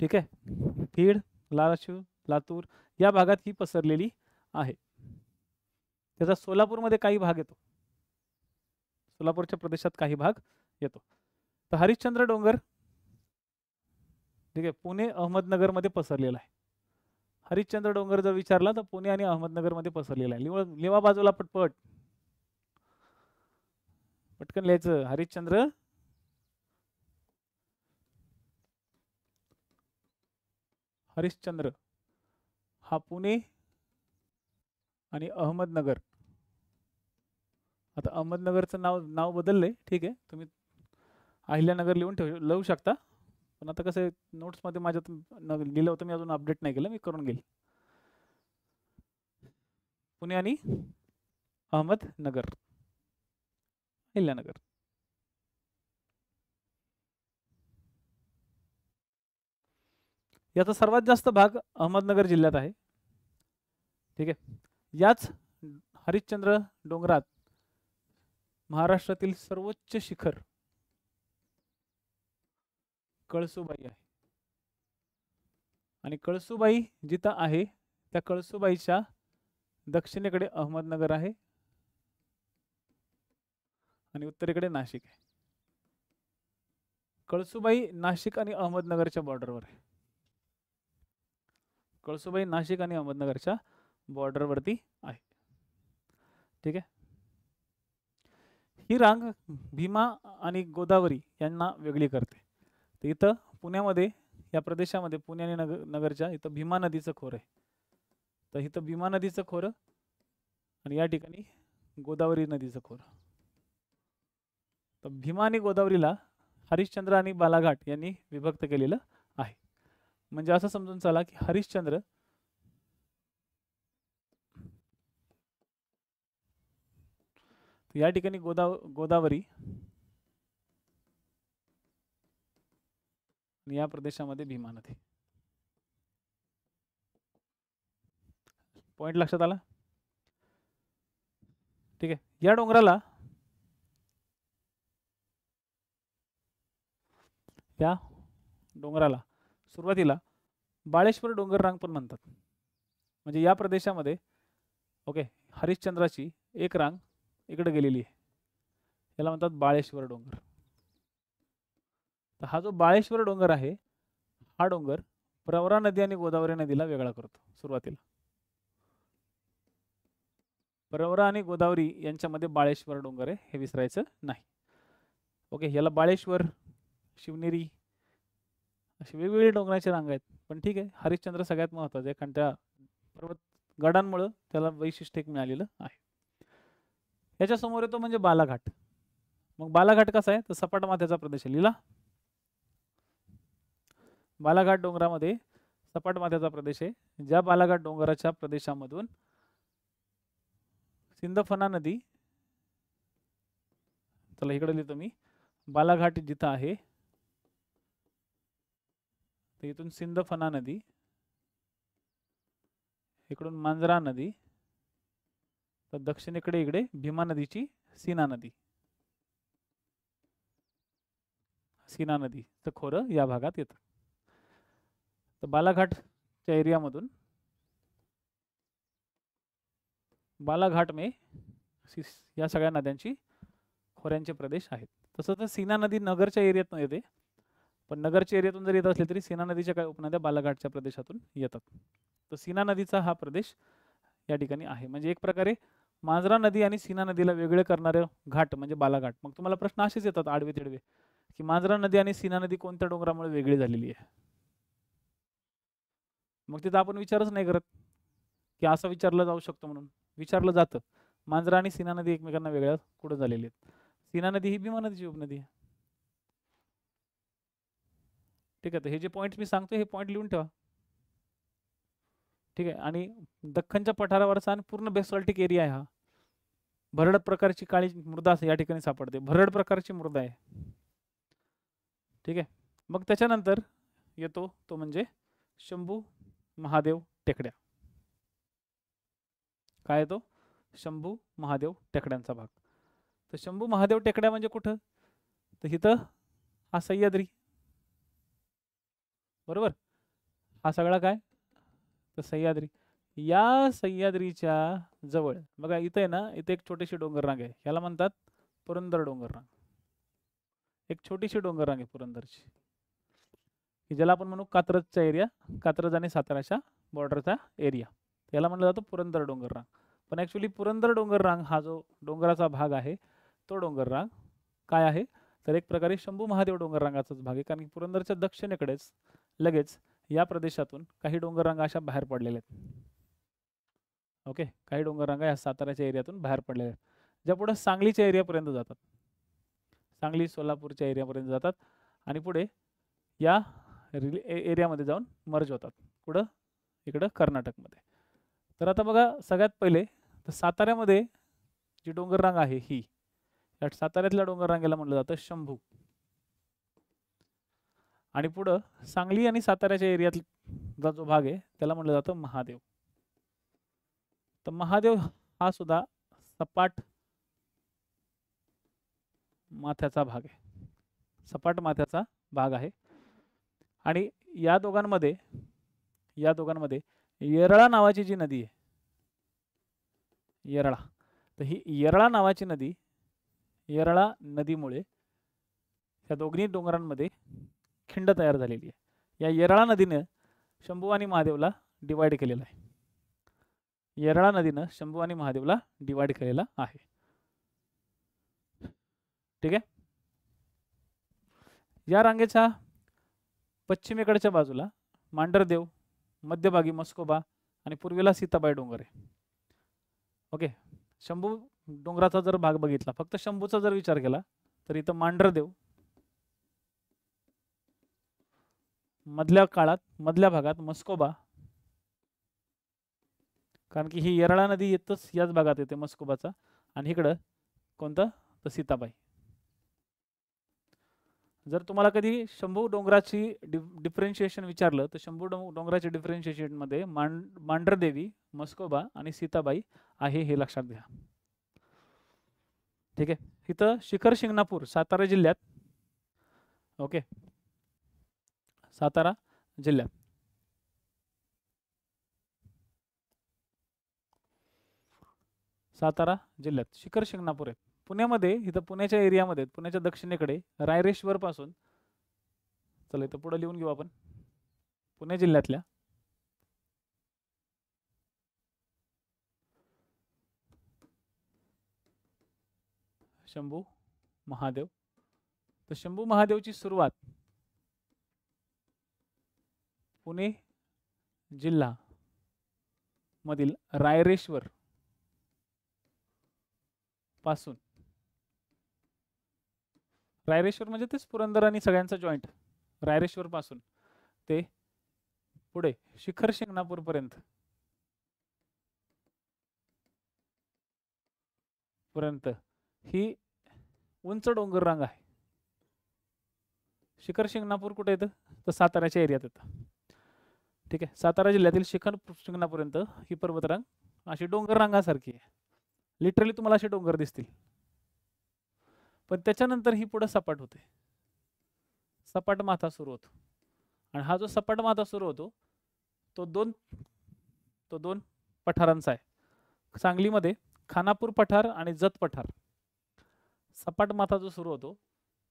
ठीक आहे, बीड, धाराशिव, लातूर या भागात ही पसरलेली आहे. त्याचा सोलापूरमध्ये काही भाग येतो, सोलापूरच्या प्रदेशात काही भाग येतो. तर हरिश्चंद्र डोंगर, ठीक आहे, पुणे अहमदनगरमध्ये पसरलेला आहे. हरिश्चंद्र डोंगर जर विचारला तर पुणे आणि अहमदनगरमध्ये पसरलेला आहे. लिवा बाजूला पटपट, पटकन लिहायचं. हरिश्चंद्र हरिश्चंद्र हा पुणे आणि अहमदनगर. आता अहमदनगरचं नाव बदललंय, ठीक आहे, तुम्ही अहिल्यानगर लिहून लावू शकता, पण आता कसं नोट्समध्ये माझ्यात लिहिलं होतं, मी अजून अपडेट नाही केलं, मी करून घेईल. पुणे आणि अहमदनगर, अहिल्यानगर. याचा सर्वात जास्त भाग अहमदनगर जिल्ह्यात आहे. ठीक आहे, याच हरिश्चंद्र डोंगरात महाराष्ट्रातील सर्वोच्च शिखर कळसुबाई आहे, आणि कळसुबाई जिथं आहे त्या कळसुबाईच्या दक्षिणेकडे अहमदनगर आहे आणि उत्तरेकडे नाशिक आहे. कळसुबाई नाशिक आणि अहमदनगरच्या बॉर्डरवर आहे. कळसुबाई नाशिक आणि अहमदनगरच्या बॉर्डरवरती आहे. ठीक आहे, ही रांग भीमा आणि गोदावरी यांना वेगळी करते. तर इथं पुण्यामध्ये या प्रदेशामध्ये पुणे आणि नगरच्या इथं भीमा नदीचं खोरं आहे. तर इथं भीमा नदीचं खोरं आणि या ठिकाणी गोदावरी नदीचं खोरं. तर भीमा आणि गोदावरीला हरिश्चंद्र आणि बालाघाट यांनी विभक्त केलेलं आहे. म्हणजे असं समजून चला की हरिश्चंद्र या ठिकाणी गोदावरी आणि या प्रदेशामध्ये भीमा नदी. पॉइंट लक्षात आला? ठीक आहे, या डोंगराला सुरुवातीला बाळेश्वर डोंगर रांग पण म्हणतात. म्हणजे या प्रदेशामध्ये ओके हरिश्चंद्राची एक रांग इकडे गेलेली आहे, याला म्हणतात बाळेश्वर डोंगर. तर हा जो बाळेश्वर डोंगर आहे, हा डोंगर प्रवरा नदी आणि गोदावरी नदीला वेगळा करतो. सुरुवातीला प्रवरा आणि गोदावरी यांच्यामध्ये बाळेश्वर डोंगर आहे, हे विसरायचं नाही. ओके, याला बाळेश्वर, शिवनेरी असे वेगवेगळे डोंगराचे रांग आहेत. पण ठीक आहे, हरिश्चंद्र सगळ्यात महत्त्वाचं आहे, कारण त्या पर्वत गडांमुळे त्याला वैशिष्ट्य एक मिळालेलं आहे. याच्या समोर येतो म्हणजे बालाघाट. मग बालाघाट कसा आहे, तर सपाट माथ्याचा प्रदेश आहे. लिहिला, बालाघाट डोंगरामध्ये सपाट माथ्याचा प्रदेश आहे. ज्या बालाघाट डोंगराच्या प्रदेशामधून सिंदफणा नदी, चला इकडे लिहितो मी, बालाघाट जिथं आहे तर इथून सिंदफणा नदी, इकडून मांजरा नदी, तर दक्षिणेकडे इकडे भीमा नदीची सीना नदी. सीना नदीचं खोरं या भागात येतं. तर बालाघाटच्या एरियामधून बालाघाट में या सगळ्या नद्यांची खोऱ्यांचे प्रदेश आहेत. तसं तर सीना नदी नगरच्या एरियातून येते, पण नगरच्या एरियातून जर येत असली तरी सीना नदीच्या काही उपनद्या बालाघाटच्या प्रदेशातून येतात. तर सीना नदीचा हा प्रदेश या ठिकाणी आहे. म्हणजे एक प्रकारे मांजरा नदी आणि सीना नदीला वेगळे करणारे घाट म्हणजे बालाघाट. मग तुम्हाला प्रश्न असेच येतात आडवे तिडवे की मांजरा नदी आणि सीना नदी कोणत्या डोंगरामुळे वेगळी झालेली आहे. मग तिथं आपण विचारच नाही करत की असं विचारलं जाऊ शकतं, म्हणून विचारलं जातं मांजरा आणि सीना नदी एकमेकांना वेगळ्या कुठं झालेली आहेत. सीना नदी ही भीमा नदीची उपनदी आहे. ठीक आहे. तर हे जे पॉईंट मी सांगतो हे पॉईंट लिहून ठेवा. ठीक आहे. आणि दख्खनच्या पठारावरचा आणि पूर्ण बेसॉल्टिक एरिया आहे हा. भरड प्रकारची काळी मृदा या ठिकाणी सापडते. भरड प्रकारची मृदा आहे. ठीक आहे. मग त्याच्यानंतर येतो तो म्हणजे शंभू महादेव टेकड्या. काय येतो? शंभू महादेव टेकड्यांचा भाग. तर शंभू महादेव टेकड्या म्हणजे कुठं? तर इथं हा सह्याद्री, बरोबर. हा सगळा काय? तर सह्याद्री. या सह्याद्रीच्या जवळ बघा इथं आहे ना, इथे एक छोटीशी डोंगर रांग आहे, याला म्हणतात पुरंदर डोंगर रांग. एक छोटीशी डोंगर रांग आहे पुरंदरची, की ज्याला आपण म्हणू कात्रजचा एरिया, कात्रज आणि साताराच्या बॉर्डरचा एरिया, याला म्हणलं जातं पुरंदर डोंगर रांग. पण ॲक्च्युली पुरंदर डोंगर रांग हा जो डोंगराचा भाग आहे तो डोंगर रांग काय आहे तर एक प्रकारे शंभू महादेव डोंगर रांगाचाच भाग आहे. कारण पुरंदरच्या दक्षिणेकडेच लगेच या प्रदेशातून काही डोंगर रांगा अशा बाहेर पडलेल्या आहेत. ओके. काही डोंगर रांगा या साताऱ्याच्या एरियातून बाहेर पडलेल्या आहेत, ज्या पुढे सांगलीच्या एरियापर्यंत जातात. सांगली सोलापूरच्या एरियापर्यंत जातात आणि पुढे या एरियामध्ये जाऊन मर्ज होतात. कुठं? इकडं कर्नाटकमध्ये. तर आता बघा सगळ्यात पहिले तर साताऱ्यामध्ये जी डोंगर रांग आहे ही, या साताऱ्यातल्या डोंगर रांगेला म्हटलं जातं शंभू. आणि पुढं सांगली आणि साताऱ्याच्या एरियातला जो भाग आहे त्याला म्हटलं जातं महादेव. तर महादेव हा सुद्धा सपाट माथ्याचा भाग आहे, सपाट माथ्याचा भाग आहे. आणि या दोघांमध्ये येरळा नावाची जी नदी आहे, येरळा, तर ही येरळा नावाची नदी, येरळा नदीमुळे या दोन्ही डोंगरांमध्ये खिंड तयार झालेली आहे. या येरळा नदीने शंभू आणि महादेवला डिवाइड केलेला आहे. येरळा नदीनं शंभू आणि महादेवला डिवाइड केलेला आहे. ठीक आहे. या रांगेच्या पश्चिमेकडच्या बाजूला मांढरदेव, मध्यभागी मस्कोबा आणि पूर्वेला सीताबाई डोंगर आहे. ओके. शंभू डोंगराचा जर भाग बघितला, फक्त शंभूचा जर विचार केला तर इथं मांढरदेव, मधल्या काळात मधल्या भागात मस्कोबा, कारण की ही येरळा नदी येतच याच भागात येते मस्कोबाचा, आणि इकडं कोणतं तर सीताबाई. जर तुम्हाला कधी शंभू डोंगराची डिफरेन्शिएशन विचारलं तर शंभू डोंगराच्या डिफरेन्शिएशन मध्ये मांढरदेवी, मस्कोबा आणि सीताबाई आहे हे लक्षात घ्या. ठीक आहे. इथं शिखर शिंगणापूर सातारा जिल्ह्यात, ओके, सातारा जिल्ह्यात शिखर शिंगणापूर आहे. पुण्यामध्ये इथं पुण्याच्या एरियामध्ये, पुण्याच्या दक्षिणेकडे रायरेश्वर पासून, चला इथं पुढे लिहून घेऊ आपण, पुणे जिल्ह्यातल्या शंभू महादेव. तर शंभू महादेवची सुरुवात पुणे जिल्हा मधील रायरेश्वर पासून, रायरेश्वर म्हणजे तेच पुरंदर आणि सगळ्यांचा जॉईंट, रायरेश्वर पासून ते पुढे शिखर शिंगणापूर पर्यंत ही उंच डोंगर रांग आहे. शिखर शिंगणापूर कुठे येतं तर साताऱ्याच्या एरियात येतं. ठीक आहे. सातारा जिल्ह्यातील शिखर शिंगणापर्यंत ही पर्वतरांग अशी डोंगर रांगासारखी आहे. लिटरली तुम्हाला असे डोंगर दिसतील. पण त्याच्यानंतर ही पुढे सपाट होते, सपाट माथा सुरू होतो. आणि हा जो सपाट माथा सुरू होतो तो दोन पठारांचा आहे. सांगलीमध्ये खानापूर पठार आणि जत पठार. सपाट माथा जो सुरू होतो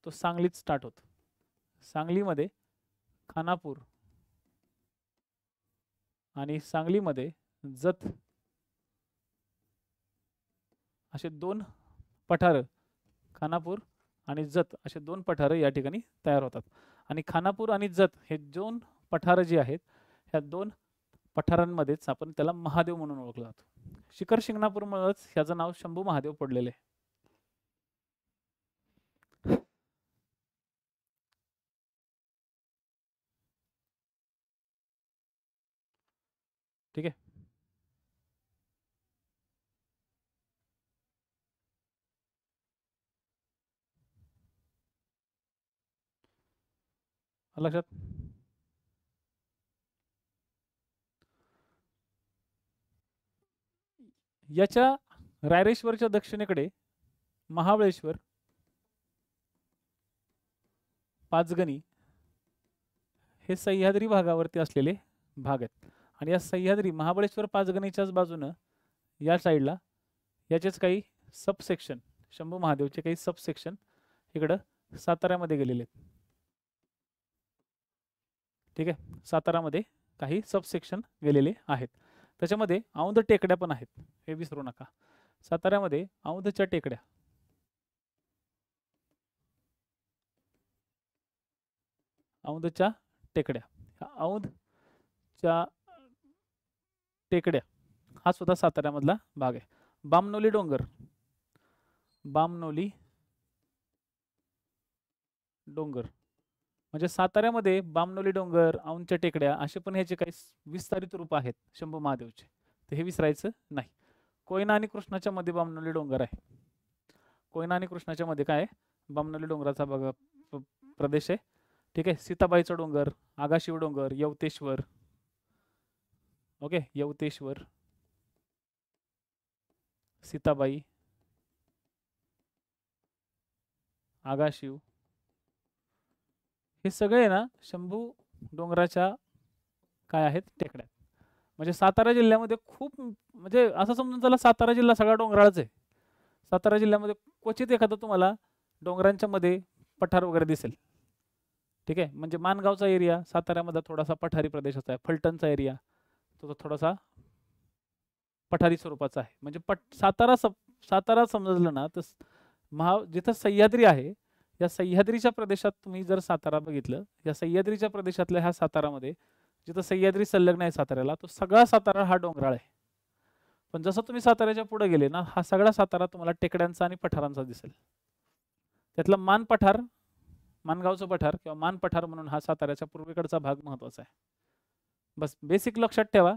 तो सांगलीत स्टार्ट होतो. सांगलीमध्ये खानापूर आणि सांगलीमध्ये जत असे दोन पठार, खानापूर आणि जत असे दोन पठार या ठिकाणी तयार होतात. आणि खानापूर आणि जत हे दोन पठार जे आहेत ह्या दोन पठारांमध्येच आपण त्याला महादेव म्हणून ओळखलं जातो. शिखर शिंगणापूरमुळेच ह्याचं नाव शंभू महादेव पडलेले आहे. ठीक आहे. लक्षात. याच्या रायरेश्वरच्या दक्षिणेकडे महाबळेश्वर, पाचगणी हे सह्याद्री भागावरती असलेले भाग आहेत. आणि या सह्याद्री महाबळेश्वर पाचगणीच्याच बाजूनं या साईडला याचेच काही सबसेक्शन, शंभू महादेवचे काही सबसेक्शन इकडं साताऱ्यामध्ये गेलेले आहेत. ठीक आहे, सातारामध्ये काही सबसेक्शन गेलेले आहेत. त्याच्यामध्ये औंध टेकड्या पण आहेत, हे विसरू नका. साताऱ्यामध्ये औंधच्या टेकड्या, औंधच्या टेकड्या, औंधच्या टेकड्या हा सुद्धा साताऱ्यामधला भाग आहे. बामनोली डोंगर, बामनोली डोंगर म्हणजे साताऱ्यामध्ये बामनोली डोंगर, औंधच्या टेकड्या असे पण ह्याचे काही विस्तारित रूप आहेत शंभू महादेवचे, ते हे विसरायचं नाही. कोयना आणि कृष्णाच्या मध्ये बामनोली डोंगर आहे. कोयना आणि कृष्णाच्या मध्ये काय आहे, बामनोली डोंगराचा भाग प्रदेश आहे. ठीक आहे. सीताबाईचा डोंगर, आगाशिव डोंगर, यवतेश्वर. ओके, यवतेश्वर, सीताबाई, आगाशिव हे सगळे ना शंभू डोंगराच्या काय आहेत, टेकड्या. म्हणजे सातारा जिल्ह्यामध्ये खूप, म्हणजे असं समजून चला सातारा जिल्हा सगळा डोंगराळच आहे. सातारा जिल्ह्यामध्ये क्वचित एखादा तुम्हाला डोंगरांच्या मध्ये पठार वगैरे दिसेल. ठीक आहे. म्हणजे मानगावचा एरिया साताऱ्यामध्ये थोडासा पठारी प्रदेशाचा आहे. फलटणचा एरिया तो थोडासा पठारी स्वरूपाचा आहे. म्हणजे सातारा समजलं ना तर जिथं सह्याद्री आहे या सह्याद्रीच्या प्रदेशात तुम्ही जर सातारा बघितलं, या सह्याद्रीच्या प्रदेशातल्या ह्या सातारामध्ये जिथं सह्याद्री संलग्न आहे साताऱ्याला, तो सगळा सातारा हा डोंगराळ आहे. पण जसं तुम्ही साताऱ्याच्या पुढे गेले ना, हा सगळा सातारा तुम्हाला टेकड्यांचा आणि पठारांचा दिसेल. त्यातला मान पठार, मानगावचं पठार किंवा मान पठार म्हणून हा साताऱ्याच्या पूर्वेकडचा भाग महत्वाचा आहे. बस बेसिक लक्षात ठेवा,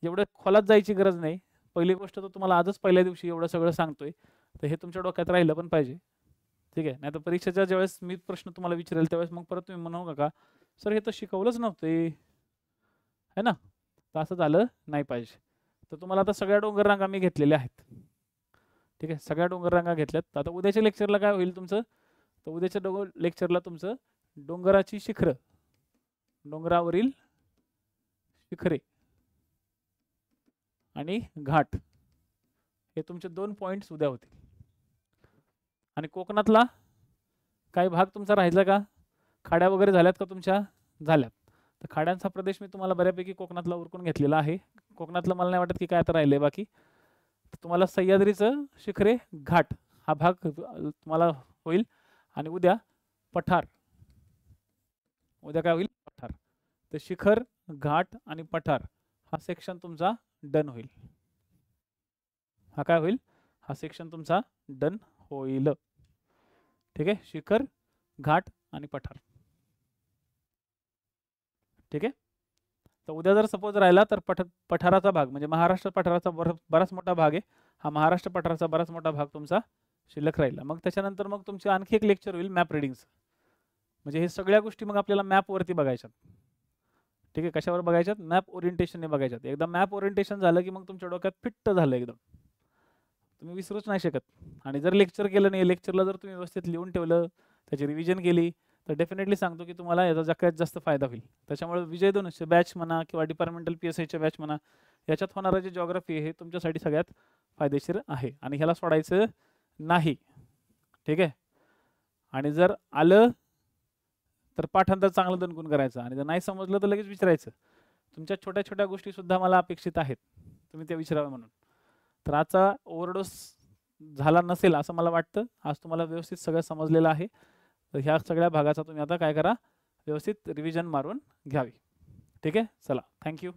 एवढं खोलात जायची गरज नाही. पहिली गोष्ट तर तुम्हाला आजच पहिल्या दिवशी एवढं सगळं सांगतोय, तर हे तुमच्या डोक्यात राहिलं पण पाहिजे. ठीक आहे. नाही तर परीक्षेच्या ज्यावेळेस मी प्रश्न तुम्हाला विचारेल त्यावेळेस मग परत तुम्ही म्हणू नका सर हे तर शिकवलंच नव्हते, है ना. तर असं झालं नाही पाहिजे. तर तुम्हाला आता सगळ्या डोंगर रांगा मी घेतलेल्या आहेत. ठीक आहे, सगळ्या डोंगर रांगा घेतल्यात. आता उद्याच्या लेक्चरला काय होईल तुमचं, तर उद्याच्या लेक्चरला तुमचं डोंगराची शिखरं, डोंगरावरील शिखरे आणि घाट हे तुमचे 2 पॉइंट्स उद्या होतील. आणि कोकणातला काही भाग तुमचा राहिला का, खाड्या वगैरे झाल्यात का तुमच्या, झाल्यात. तर खाड्यांचा प्रदेश मी तुम्हाला बऱ्यापैकी कोकणातला उरकून घेतलेला आहे. कोकणातलं मला नाही वाटत की काय आता राहिलंय बाकी. तुम्हाला सह्याद्रीचं शिखरे घाट हा भाग तुम्हाला होईल. आणि उद्या पठार, उद्या काय होईल, पठार. तर शिखर, घाट आणि पठार हा सेक्शन तुमचा डन होईल. हा काय होईल, हा सेक्शन तुमचा डन होईल. ठीक आहे, शिखर, घाट आणि पठार. ठीक आहे. तर उद्या जर सपोज राहिला तर पठाराचा भाग म्हणजे महाराष्ट्र पठाराचा बराच मोठा भाग आहे. हा महाराष्ट्र पठाराचा बराच मोठा भाग तुमचा शिल्लक राहिला. मग त्याच्यानंतर मग तुमचे आणखी एक लेक्चर होईल मॅप रिडिंगचं. म्हणजे हे सगळ्या गोष्टी मग आपल्याला मॅपवरती बघायच्यात. ठीक आहे, कशावर बघायच्यात, मॅप ओरिएंटेशनने बघायच्यात. एकदा मॅप ओरिएंटेशन झालं की मग तुमच्या डोक्यात फिट्ट झालं एकदम. तुम्ही विसरूच नाही शकत. आणि जर लेक्चर केलं नाही, लेक्चरला जर तुम्ही व्यवस्थित लिहून ठेवलं, त्याची रिव्हिजन केली, तर डेफिनेटली सांगतो की तुम्हाला याचा सगळ्यात जास्त फायदा होईल. त्याच्यामुळे विजय धनुष्य बॅच म्हणा किंवा डिपार्टमेंटल PSIच्या बॅच म्हणा, याच्यात होणारं जे जॉग्राफी हे तुमच्यासाठी सगळ्यात फायदेशीर आहे आणि ह्याला सोडायचं नाही. ठीक आहे. आणि जर आलं तर पाठांतर चांगलं दणकून करायचं आणि जर नाही समजलं तर लगेच विचारायचं. तुमच्या छोट्या छोट्या गोष्टी सुद्धा मला अपेक्षित आहेत, तुम्ही त्या विचाराव्या म्हणून. तर आजचा ओव्हरडोस झाला नसेल असं मला वाटतं. आज तुम्हाला व्यवस्थित सगळं समजलेलं आहे. तर ह्या सगळ्या भागाचा तुम्ही आता काय करा, व्यवस्थित रिव्हिजन मारून घ्यावी. ठीक आहे. चला, थँक्यू.